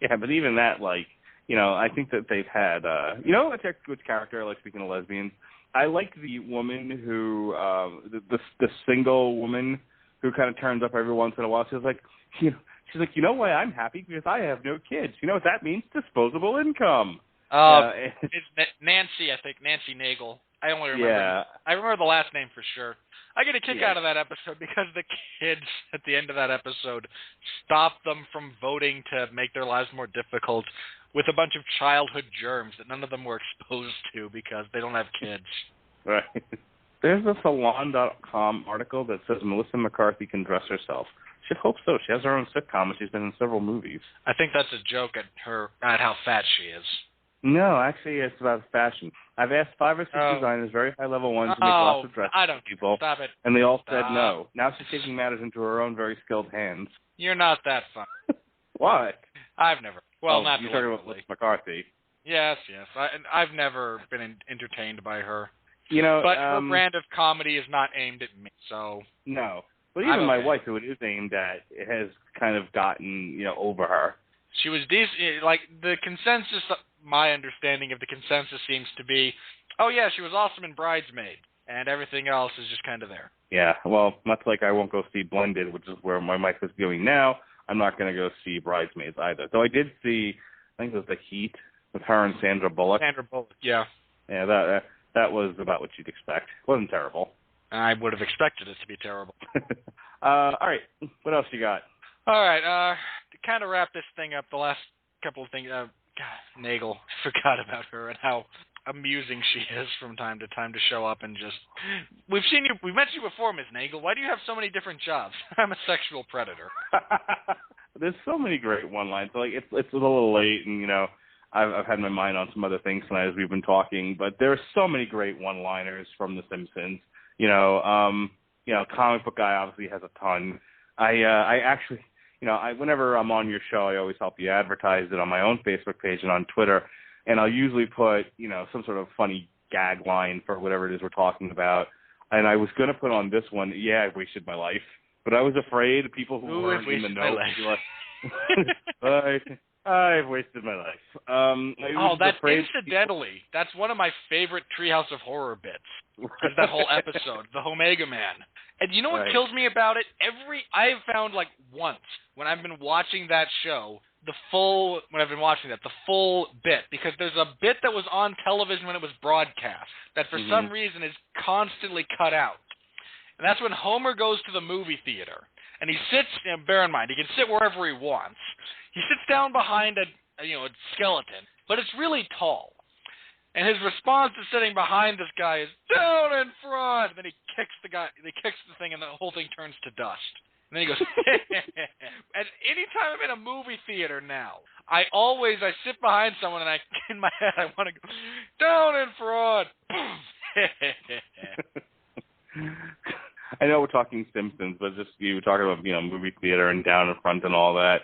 Yeah, but even that, like, you know, I think that they've had, you know, a good character, like, speaking of lesbians, I like the woman who, the single woman who kind of turns up every once in a while. She's like, you know why I'm happy? Because I have no kids. You know what that means? Disposable income. It's Nancy, I think. Nancy Nagel. I only remember. Yeah. I remember the last name for sure. I get a kick out of that episode because the kids at the end of that episode stopped them from voting to make their lives more difficult with a bunch of childhood germs that none of them were exposed to because they don't have kids. Right. There's a Salon.com article that says Melissa McCarthy can dress herself. Should hope so. She has her own sitcom and she's been in several movies. I think that's a joke at how fat she is. No, actually, it's about fashion. I've asked 5 or 6 designers, very high-level ones, to make lots of dresses for people, stop it. And they all said no. Now she's taking matters into her own very skilled hands. You're not that fun. What? I've never. Well, not you're talking about Melissa McCarthy. Yes. I've never been entertained by her. You know, but her brand of comedy is not aimed at me, so. No. But even my wife, who it is aimed at, has kind of gotten, you know, over her. She was decent. Like, the consensus, my understanding of the consensus seems to be, oh, yeah, she was awesome in Bridesmaid, and everything else is just kind of there. Yeah, well, much like I won't go see Blended, which is where my wife is going now, I'm not going to go see Bridesmaids either. Though I did see, I think it was The Heat with her and Sandra Bullock. Sandra Bullock, yeah. Yeah, that was about what you'd expect. It wasn't terrible. I would have expected it to be terrible. All right, what else you got? All right, to kind of wrap this thing up, the last couple of things, God, Nagel, forgot about her and how amusing she is from time to time to show up and just... We've met you before, Ms. Nagel. Why do you have so many different jobs? I'm a sexual predator. There's so many great one-lines. Like, it's a little late, and, you know, I've had my mind on some other things tonight as we've been talking, but there are so many great one-liners from The Simpsons. You know, Comic Book Guy obviously has a ton. I actually, you know, whenever I'm on your show, I always help you advertise it on my own Facebook page and on Twitter, and I'll usually put, you know, some sort of funny gag line for whatever it is we're talking about. And I was going to put on this one, yeah, I've wasted my life, but I was afraid people who weren't in the know would be like, I've wasted my life. That's incidentally. That's one of my favorite Treehouse of Horror bits. Is that whole episode, the Omega Man. And you know what kills me about it? I've found like once when I've been watching that show, the full bit, because there's a bit that was on television when it was broadcast that for some reason is constantly cut out. And that's when Homer goes to the movie theater. And he sits, bear in mind, he can sit wherever he wants. He sits down behind a skeleton, but it's really tall. And his response to sitting behind this guy is, down in front! And then he kicks the thing, and the whole thing turns to dust. And then he goes, and anytime I'm in a movie theater now, I sit behind someone, and in my head, I want to go, down in front! I know we're talking Simpsons, but just you were talking about, you know, movie theater and down in front and all that.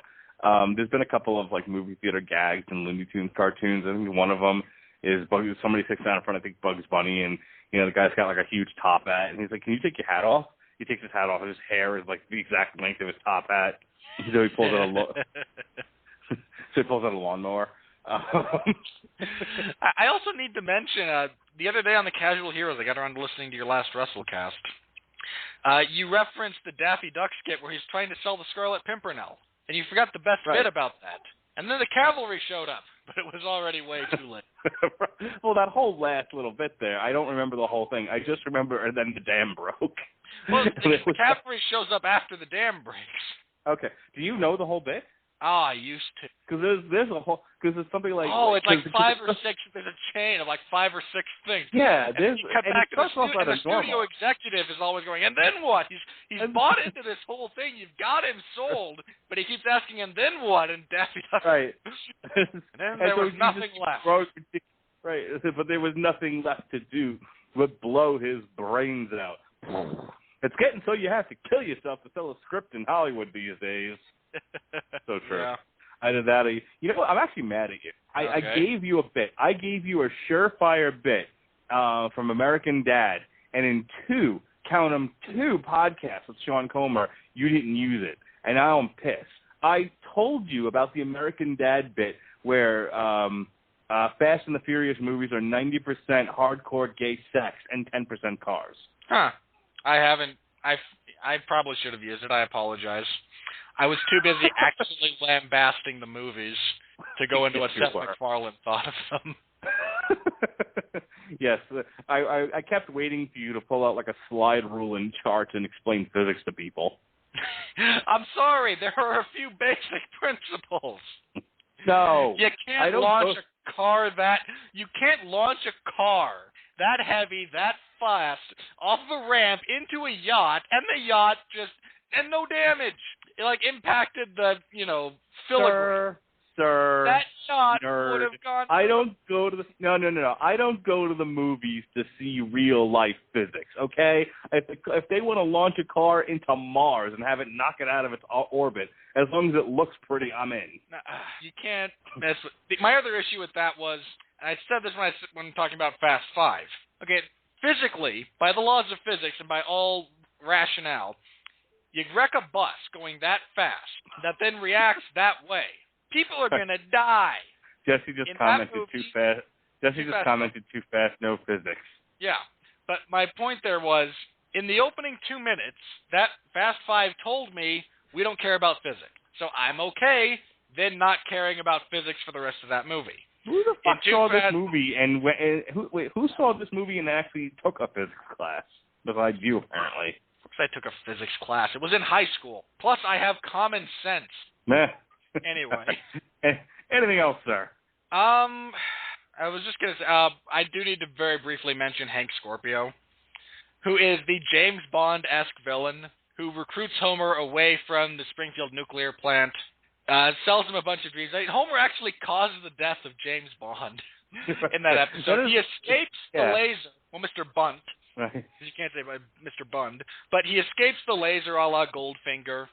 There's been a couple of like movie theater gags and Looney Tunes cartoons. I think one of them is somebody sits down in front of, I think, Bugs Bunny, and the guy's got like a huge top hat, and he's like, "Can you take your hat off?" He takes his hat off, and his hair is like the exact length of his top hat. So he pulls out a lawnmower. I also need to mention, the other day on the Casual Heroes, I got around to listening to your last WrestleCast. You referenced the Daffy Duck skit where he's trying to sell the Scarlet Pimpernel, and you forgot the best bit about that. And then the cavalry showed up, but it was already way too late. Well, that whole last little bit there, I don't remember the whole thing. I just remember, and then the dam broke. Well, the cavalry shows up after the dam breaks. Okay. Do you know the whole bit? Oh, I used to. Because there's something like... Oh, it's like 5 or 6, there's a chain of like 5 or 6 things. Yeah, and you cut back to the studio executive is always going, and then what? He's bought into this whole thing, you've got him sold, but he keeps asking, and then what? And Daffy Duck... Right. And then there was nothing left. Right, but there was nothing left to do but blow his brains out. It's getting so you have to kill yourself to sell a script in Hollywood these days. So true. Yeah. Either that or I'm actually mad at you. I gave you a bit. I gave you a surefire bit from American Dad, and in 2 podcasts with Sean Comer, you didn't use it, and now I'm pissed. I told you about the American Dad bit where Fast and the Furious movies are 90% hardcore gay sex and 10% cars. Huh. I haven't. I probably should have used it. I apologize. I was too busy actually lambasting the movies to go into what Seth MacFarlane thought of them. Yes, I kept waiting for you to pull out like a slide rule and chart and explain physics to people. I'm sorry, there are a few basic principles. No, you can't launch a car that heavy, that fast, off of a ramp into a yacht, and the yacht and no damage. It impacted the, filigree. Sir, that yacht nerd. would have gone. I don't go to the I don't go to the movies to see real life physics. Okay, if they want to launch a car into Mars and have it knock it out of its orbit, as long as it looks pretty, I'm in. You can't mess with. My other issue with that was, and I said this when talking about Fast 5. Okay, physically, by the laws of physics and by all rationale, you wreck a bus going that fast that then reacts that way. People are going to die. Jesse just commented too fast. Jesse just commented too fast, no physics. Yeah, but my point there was, in the opening 2 minutes, that Fast 5 told me we don't care about physics. So I'm okay then not caring about physics for the rest of that movie. Who the fuck saw this movie who saw this movie and actually took a physics class? Besides you, apparently. I took a physics class. It was in high school. Plus, I have common sense. Meh. Anyway. Anything else, sir? I was just going to say, I do need to very briefly mention Hank Scorpio, who is the James Bond-esque villain who recruits Homer away from the Springfield nuclear plant, sells him a bunch of dreams. Homer actually causes the death of James Bond in that episode. He escapes the laser. Well, Mr. Bunt. Right. You can't say by Mr. Bund. But he escapes the laser a la Goldfinger.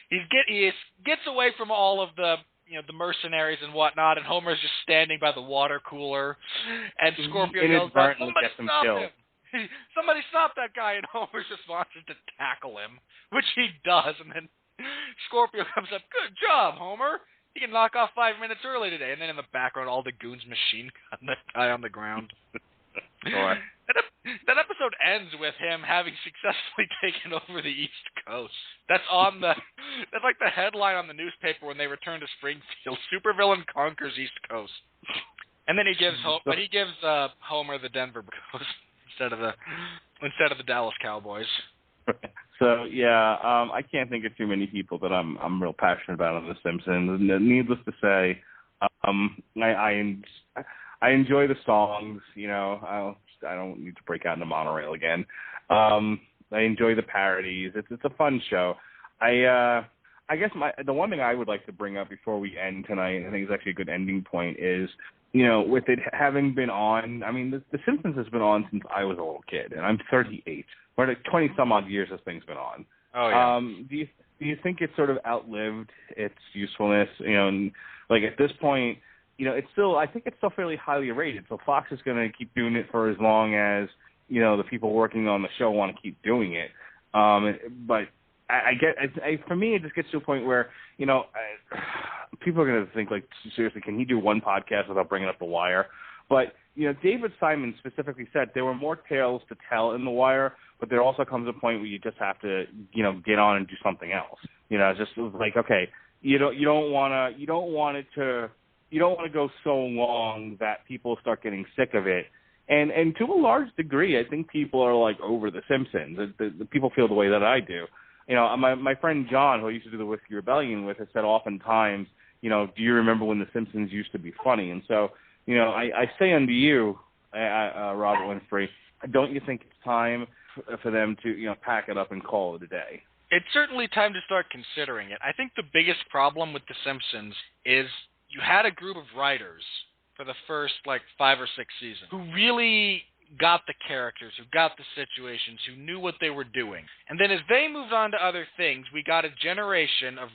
He gets away from all of the the mercenaries and whatnot, and Homer's just standing by the water cooler, and Scorpio yells out, "Somebody stop him! Somebody stop that guy!" And Homer just wants to tackle him, which he does, and then Scorpio comes up, "Good job, Homer! You can knock off 5 minutes early today." And then in the background, all the goons machine gun that guy on the ground. Sure. That episode ends with him having successfully taken over the East Coast. That's like the headline on the newspaper when they return to Springfield. Supervillain conquers East Coast. And then he gives Homer the Denver Broncos instead of the Dallas Cowboys. So yeah, I can't think of too many people that I'm real passionate about on The Simpsons. Needless to say, I enjoy the songs. I don't need to break out into monorail again. I enjoy the parodies. It's a fun show. I guess the one thing I would like to bring up before we end tonight, I think it's actually a good ending point, is with it having been on. I mean, The Simpsons has been on since I was a little kid, and I'm 38. For like 20 some odd years, this thing's been on. Oh yeah. Do you think it's sort of outlived its usefulness? And like at this point, I think it's still fairly highly rated. So Fox is going to keep doing it for as long as, the people working on the show want to keep doing it. But for me, it just gets to a point where, people are going to think, like, seriously, can he do one podcast without bringing up The Wire? But, David Simon specifically said there were more tales to tell in The Wire, but there also comes a point where you just have to, get on and do something else. It's just like, okay, you don't want to go so long that people start getting sick of it. And to a large degree, I think people are, like, over The Simpsons. The people feel the way that I do. My friend John, who I used to do the Whiskey Rebellion with, has said oftentimes, do you remember when The Simpsons used to be funny? And so, I say unto you, Robert Winfree, don't you think it's time for them to, pack it up and call it a day? It's certainly time to start considering it. I think the biggest problem with The Simpsons is you had a group of writers for the first, 5 or 6 seasons who really got the characters, who got the situations, who knew what they were doing. And then as they moved on to other things, we got a generation of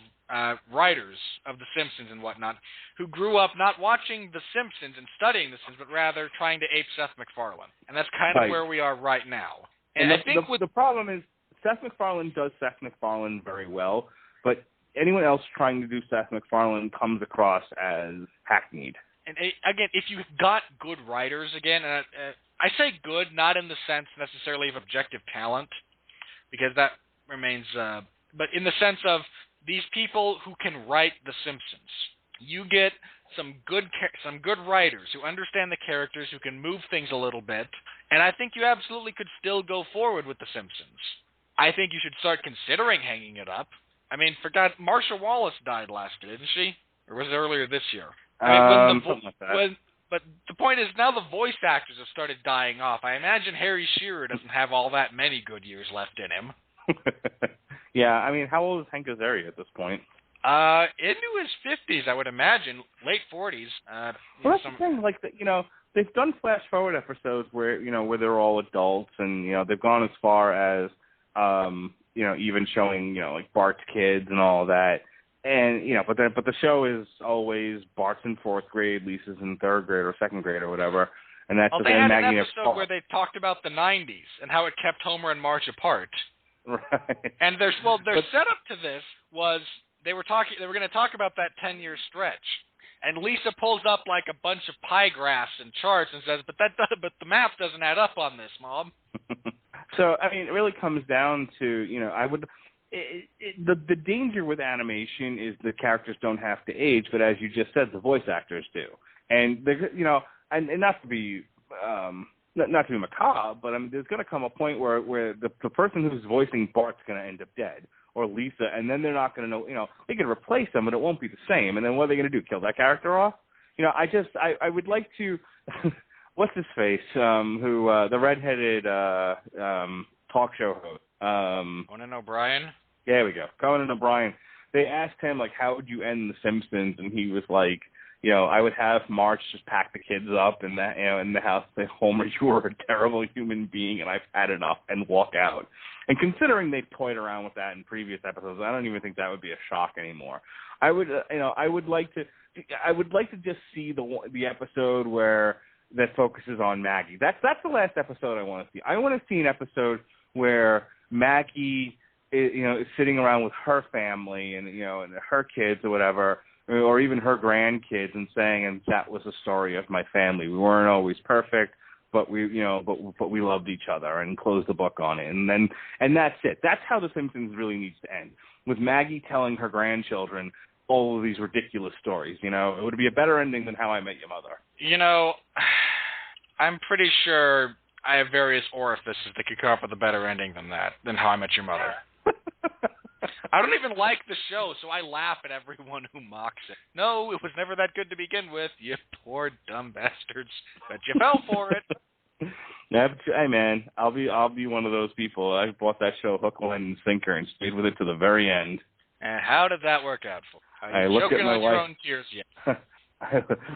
writers of The Simpsons and whatnot who grew up not watching The Simpsons and studying The Simpsons, but rather trying to ape Seth MacFarlane. And that's kind of where we are right now. And I think the problem is Seth MacFarlane does Seth MacFarlane very well, but anyone else trying to do Seth MacFarlane comes across as hackneyed. And again, if you've got good writers, again, I say good, not in the sense necessarily of objective talent, because that remains, but in the sense of these people who can write The Simpsons. You get some good writers who understand the characters, who can move things a little bit, and I think you absolutely could still go forward with The Simpsons. I think you should start considering hanging it up. I mean, Marsha Wallace died last year, didn't she? Or was it earlier this year? Something like that. But the point is, now the voice actors have started dying off. I imagine Harry Shearer doesn't have all that many good years left in him. Yeah, I mean, how old is Hank Azaria at this point? Into his 50s, I would imagine, late 40s. Well, that's the thing. Like, they've done flash forward episodes where they're all adults, and they've gone as far as even showing like Bart's kids and all that. And but the show is always Bart's in 4th grade, Lisa's in 3rd grade or 2nd grade or whatever, and that's they had an episode where they talked about the 90s and how it kept Homer and Marge apart. Right. And their setup to this was they were going to talk about that 10-year stretch, and Lisa pulls up like a bunch of pie graphs and charts and says, "But the math doesn't add up on this, Mom." So I mean, it really comes down to the danger with animation is the characters don't have to age, but as you just said, the voice actors do, and and not to be not to be macabre, but I mean, there's going to come a point where the person who's voicing Bart's going to end up dead, or Lisa, and then they're not going to know. They can replace them, but it won't be the same. And then what are they going to do? Kill that character off? I would like to. What's his face? Who the redheaded talk show host? Conan O'Brien. There we go. Conan O'Brien. They asked him, like, how would you end The Simpsons? And he was like, I would have Marge just pack the kids up in that, in the house, say, Homer, you are a terrible human being, and I've had enough, and walk out. And considering they've toyed around with that in previous episodes, I don't even think that would be a shock anymore. I would like to just see the episode that focuses on Maggie. That's the last episode I want to see. I want to see an episode where Maggie is sitting around with her family and and her kids or whatever, or even her grandkids, and saying, and that was the story of my family. We weren't always perfect, but we we loved each other, and closed the book on it. And that's it. That's how The Simpsons really needs to end, with Maggie telling her grandchildren all of these ridiculous stories. It would be a better ending than How I Met Your Mother. I'm pretty sure I have various orifices that could come up with a better ending than How I Met Your Mother. I don't even like the show, so I laugh at everyone who mocks it. No, it was never that good to begin with, you poor dumb bastards. But you fell for it. Yeah, hey man, I'll be one of those people. I bought that show hook, line, and sinker, and stayed with it to the very end. And how did that work out for you? I looked at my wife. Your own tears yet?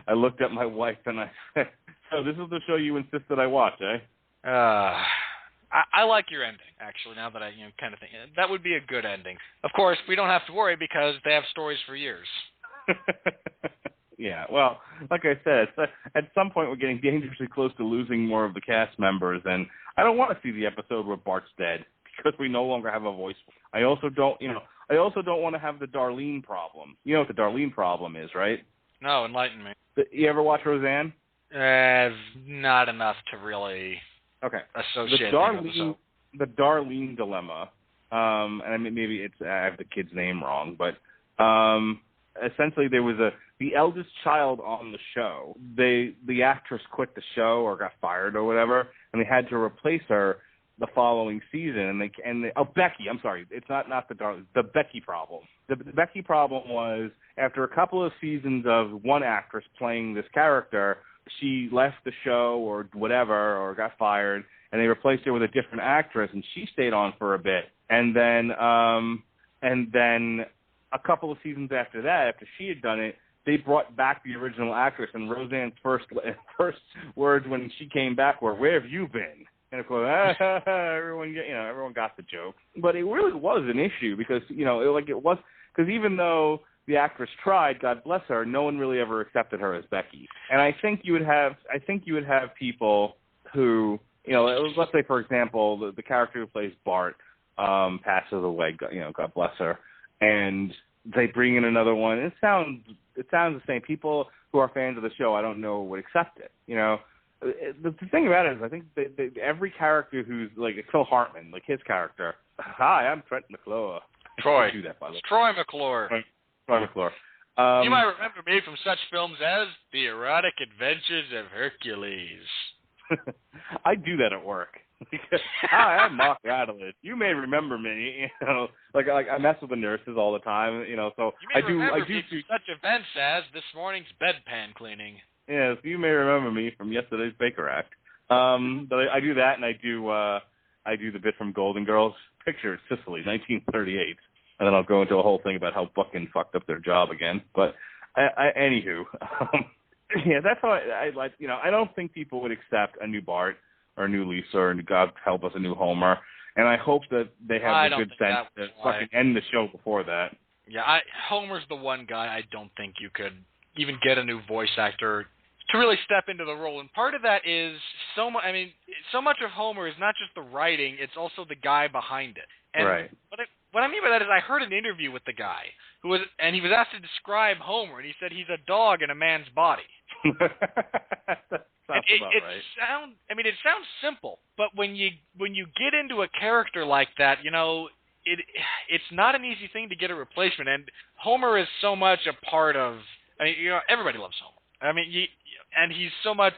I looked at my wife and I said, "So this is the show you insisted I watch, eh?" I like your ending, actually, now that I kind of think. That would be a good ending. Of course, we don't have to worry because they have stories for years. Yeah, well, like I said, at some point we're getting dangerously close to losing more of the cast members, and I don't want to see the episode where Bart's dead because we no longer have a voice. I also don't want to have the Darlene problem. You know what the Darlene problem is, right? No, enlighten me. You ever watch Roseanne? Not enough to really associate the Darlene dilemma. And I mean, maybe I have the kid's name wrong, but essentially there was the eldest child on the show. The actress quit the show or got fired or whatever, and they had to replace her the following season. And Becky. I'm sorry, it's not the Becky problem. The Becky problem was after a couple of seasons of one actress playing this character, she left the show or whatever or got fired, and they replaced her with a different actress, and she stayed on for a bit. And then a couple of seasons after that, after she had done it, they brought back the original actress, and Roseanne's first words when she came back were, "Where have you been?" And of course, everyone got the joke. But it really was an issue because because even though the actress tried, God bless her, no one really ever accepted her as Becky. And I think you would have people who, let's say for example, the character who plays Bart passes away, God bless her, and they bring in another one. It sounds the same. People who are fans of the show, I don't know, would accept it. The thing about it is, I think every character who's like Phil Hartman, like his character. Hi, I'm Trent McClure. Troy. Do that, by the way. Troy McClure. Troy McClure. You might remember me from such films as The Erotic Adventures of Hercules. I do that at work. Hi, I'm Mark Radulich. You may remember me. Like I mess with the nurses all the time. So I do such events as this morning's bedpan cleaning. Yes, you may remember me from yesterday's Baker Act. But I do that, and I do the bit from Golden Girls. Picture Sicily, 1938, and then I'll go into a whole thing about how Buckin fucked up their job again. But anywho, that's how I like. I don't think people would accept a new Bart or a new Lisa or God help us a new Homer, and I hope that they have the good sense to fucking end the show before that. Yeah, Homer's the one guy I don't think you could even get a new voice actor to really step into the role. And part of that is so much of Homer is not just the writing, it's also the guy behind it. And right. What I mean by that is I heard an interview with the guy he was asked to describe Homer, and he said he's a dog in a man's body. It sounds simple, but when you get into a character like that, it's not an easy thing to get a replacement. And Homer is so much a part of. Everybody loves Homer. And he's so much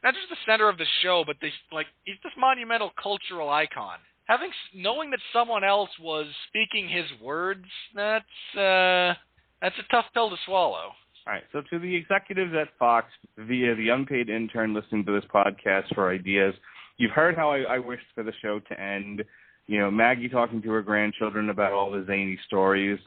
not just the center of the show, but he's this monumental cultural icon. Knowing that someone else was speaking his words, that's a tough pill to swallow. All right, so to the executives at Fox, via the unpaid intern listening to this podcast for ideas, you've heard how I wished for the show to end. Maggie talking to her grandchildren about all the zany stories.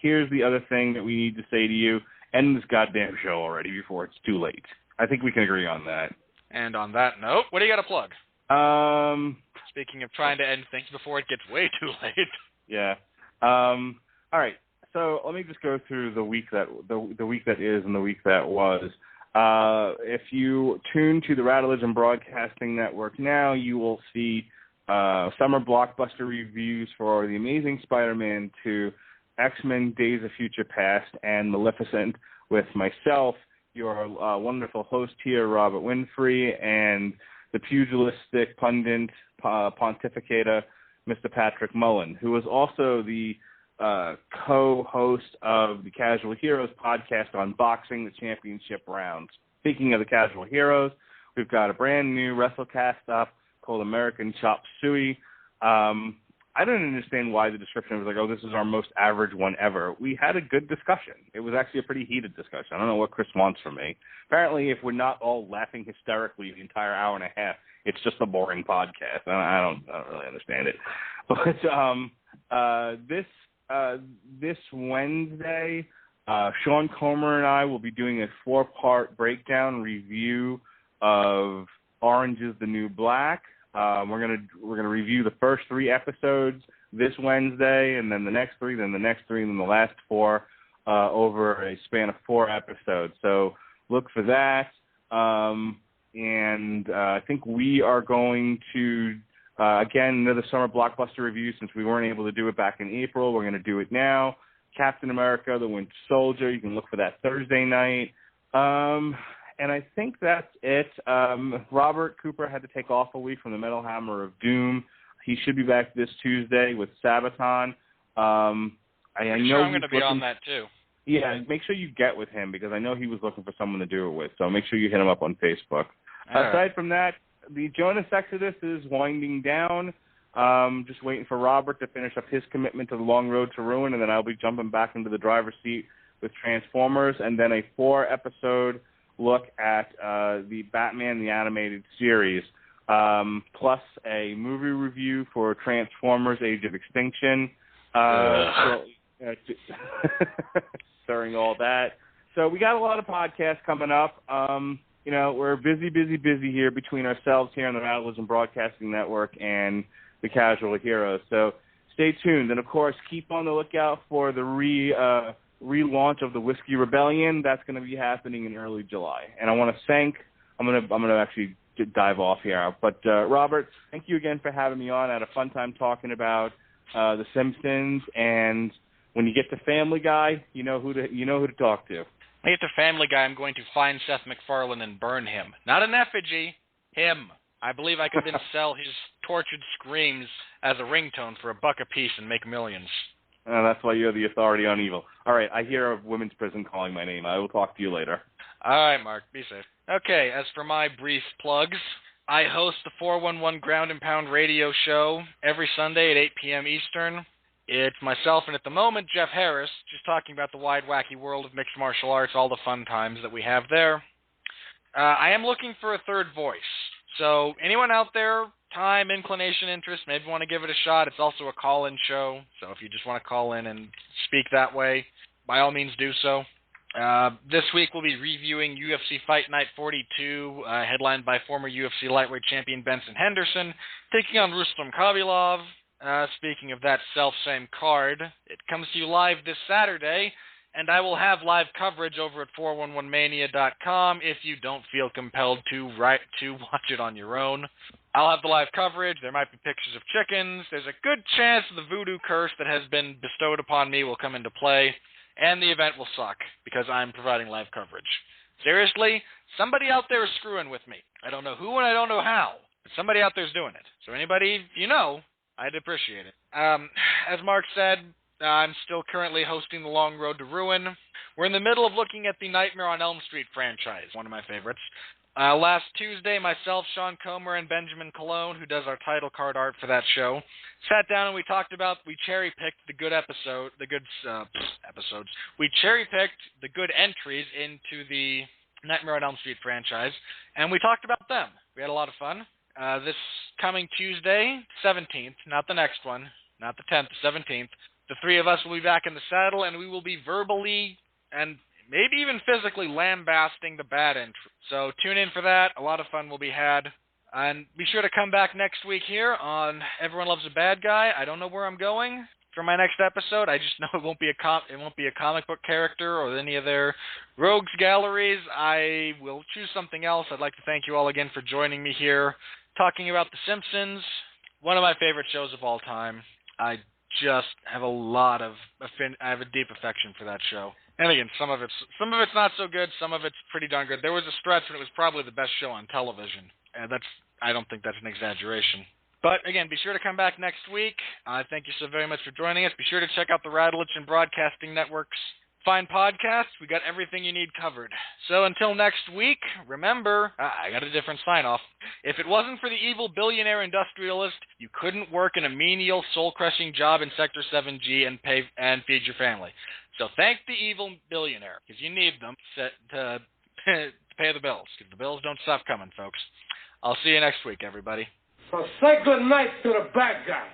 Here's the other thing that we need to say to you. End this goddamn show already before it's too late. I think we can agree on that. And on that note, what do you got to plug? Speaking of trying to end things before it gets way too late. Yeah. All right. So let me just go through the week that is and the week that was. If you tune to the Radulich and Broadcasting Network now, you will see summer blockbuster reviews for The Amazing Spider-Man 2, X-Men Days of Future Past, and Maleficent with myself, your wonderful host here, Robert Winfree, and the pugilistic pundit, pontificator, Mr. Patrick Mullen, who is also the co-host of the Casual Heroes podcast on boxing, the championship rounds. Speaking of the Casual Heroes, we've got a brand new WrestleCast up called American Chop Suey. I don't understand why the description was like, oh, this is our most average one ever. We had a good discussion. It was actually a pretty heated discussion. I don't know what Chris wants from me. Apparently, if we're not all laughing hysterically the entire hour and a half, it's just a boring podcast. I don't really understand it. But this Wednesday, Sean Comer and I will be doing a 4-part breakdown review of Orange is the New Black. We're gonna review the first 3 episodes this Wednesday, and then the next 3, then the next 3, and then the last 4. over a span of 4 episodes. So look for that. And I think we are going to, again, another summer blockbuster review since we weren't able to do it back in April. We're going to do it now. Captain America, The Winter Soldier. You can look for that Thursday night. And I think that's it. Robert Cooper had to take off a week from the Metal Hammer of Doom. He should be back this Tuesday with Sabaton. I know I'm going to be on that too. Yeah, make sure you get with him because I know he was looking for someone to do it with. So make sure you hit him up on Facebook. Aside from that, the Jonas Exodus is winding down. Just waiting for Robert to finish up his commitment to the Long Road to Ruin, and then I'll be jumping back into the driver's seat with Transformers, and then a 4-episode look at the Batman the Animated Series, plus a movie review for Transformers Age of Extinction. During all that. So we got a lot of podcasts coming up. We're busy here between ourselves here on the Radulich Broadcasting Network and the Casual Heroes. So stay tuned. And, of course, keep on the lookout for the relaunch of the Whiskey Rebellion. That's going to be happening in early July. And I want to thank – I'm gonna actually dive off here. But, Robert, thank you again for having me on. I had a fun time talking about The Simpsons, and when you get to Family Guy, you know who to talk to. When I get to Family Guy, I'm going to find Seth MacFarlane and burn him. Not an effigy, him. I believe I could then sell his tortured screams as a ringtone for $1 a piece and make millions. That's why you're the authority on evil. All right, I hear of women's prison calling my name. I will talk to you later. All right, Mark, be safe. Okay, as for my brief plugs, I host the 411 Ground and Pound radio show every Sunday at 8 p.m. Eastern. It's myself and, at the moment, Jeff Harris, just talking about the wide, wacky world of mixed martial arts, all the fun times that we have there. I am looking for a third voice. So anyone out there, time, inclination, interest, maybe want to give it a shot. It's also a call-in show, so if you just want to call in and speak that way, by all means do so. This week we'll be reviewing UFC Fight Night 42, headlined by former UFC lightweight champion Benson Henderson, taking on Rustam Khabilov. Speaking of that self-same card, it comes to you live this Saturday, and I will have live coverage over at 411mania.com if you don't feel compelled to watch it on your own. I'll have the live coverage. There might be pictures of chickens. There's a good chance the voodoo curse that has been bestowed upon me will come into play, and the event will suck because I'm providing live coverage. Seriously, somebody out there is screwing with me. I don't know who and I don't know how, but somebody out there is doing it. So anybody you know, I'd appreciate it. As Mark said, I'm still currently hosting The Long Road to Ruin. We're in the middle of looking at the Nightmare on Elm Street franchise, one of my favorites. Last Tuesday, myself, Sean Comer, and Benjamin Colon, who does our title card art for that show, sat down and we cherry-picked the good episodes. We cherry-picked the good entries into the Nightmare on Elm Street franchise, and we talked about them. We had a lot of fun. This coming Tuesday, 17th, not the next one, not the 10th, the 17th, the three of us will be back in the saddle, and we will be verbally and maybe even physically lambasting the bad entry. So tune in for that. A lot of fun will be had. And be sure to come back next week here on Everyone Loves a Bad Guy. I don't know where I'm going for my next episode. I just know it won't be a comic book character or any of their rogues galleries. I will choose something else. I'd like to thank you all again for joining me here, talking about The Simpsons, one of my favorite shows of all time. I just have I have a deep affection for that show. And again, some of it's not so good, some of it's pretty darn good. There was a stretch when it was probably the best show on television. And I don't think that's an exaggeration. But again, be sure to come back next week. Thank you so very much for joining us. Be sure to check out the Radulich and Broadcasting Network's fine podcasts. We got everything you need covered. So until next week, remember, I got a different sign-off. If it wasn't for the evil billionaire industrialist, you couldn't work in a menial, soul-crushing job in Sector 7G and feed your family. So thank the evil billionaire, because you need them to pay the bills, because the bills don't stop coming, folks. I'll see you next week, everybody. So say good night to the bad guy.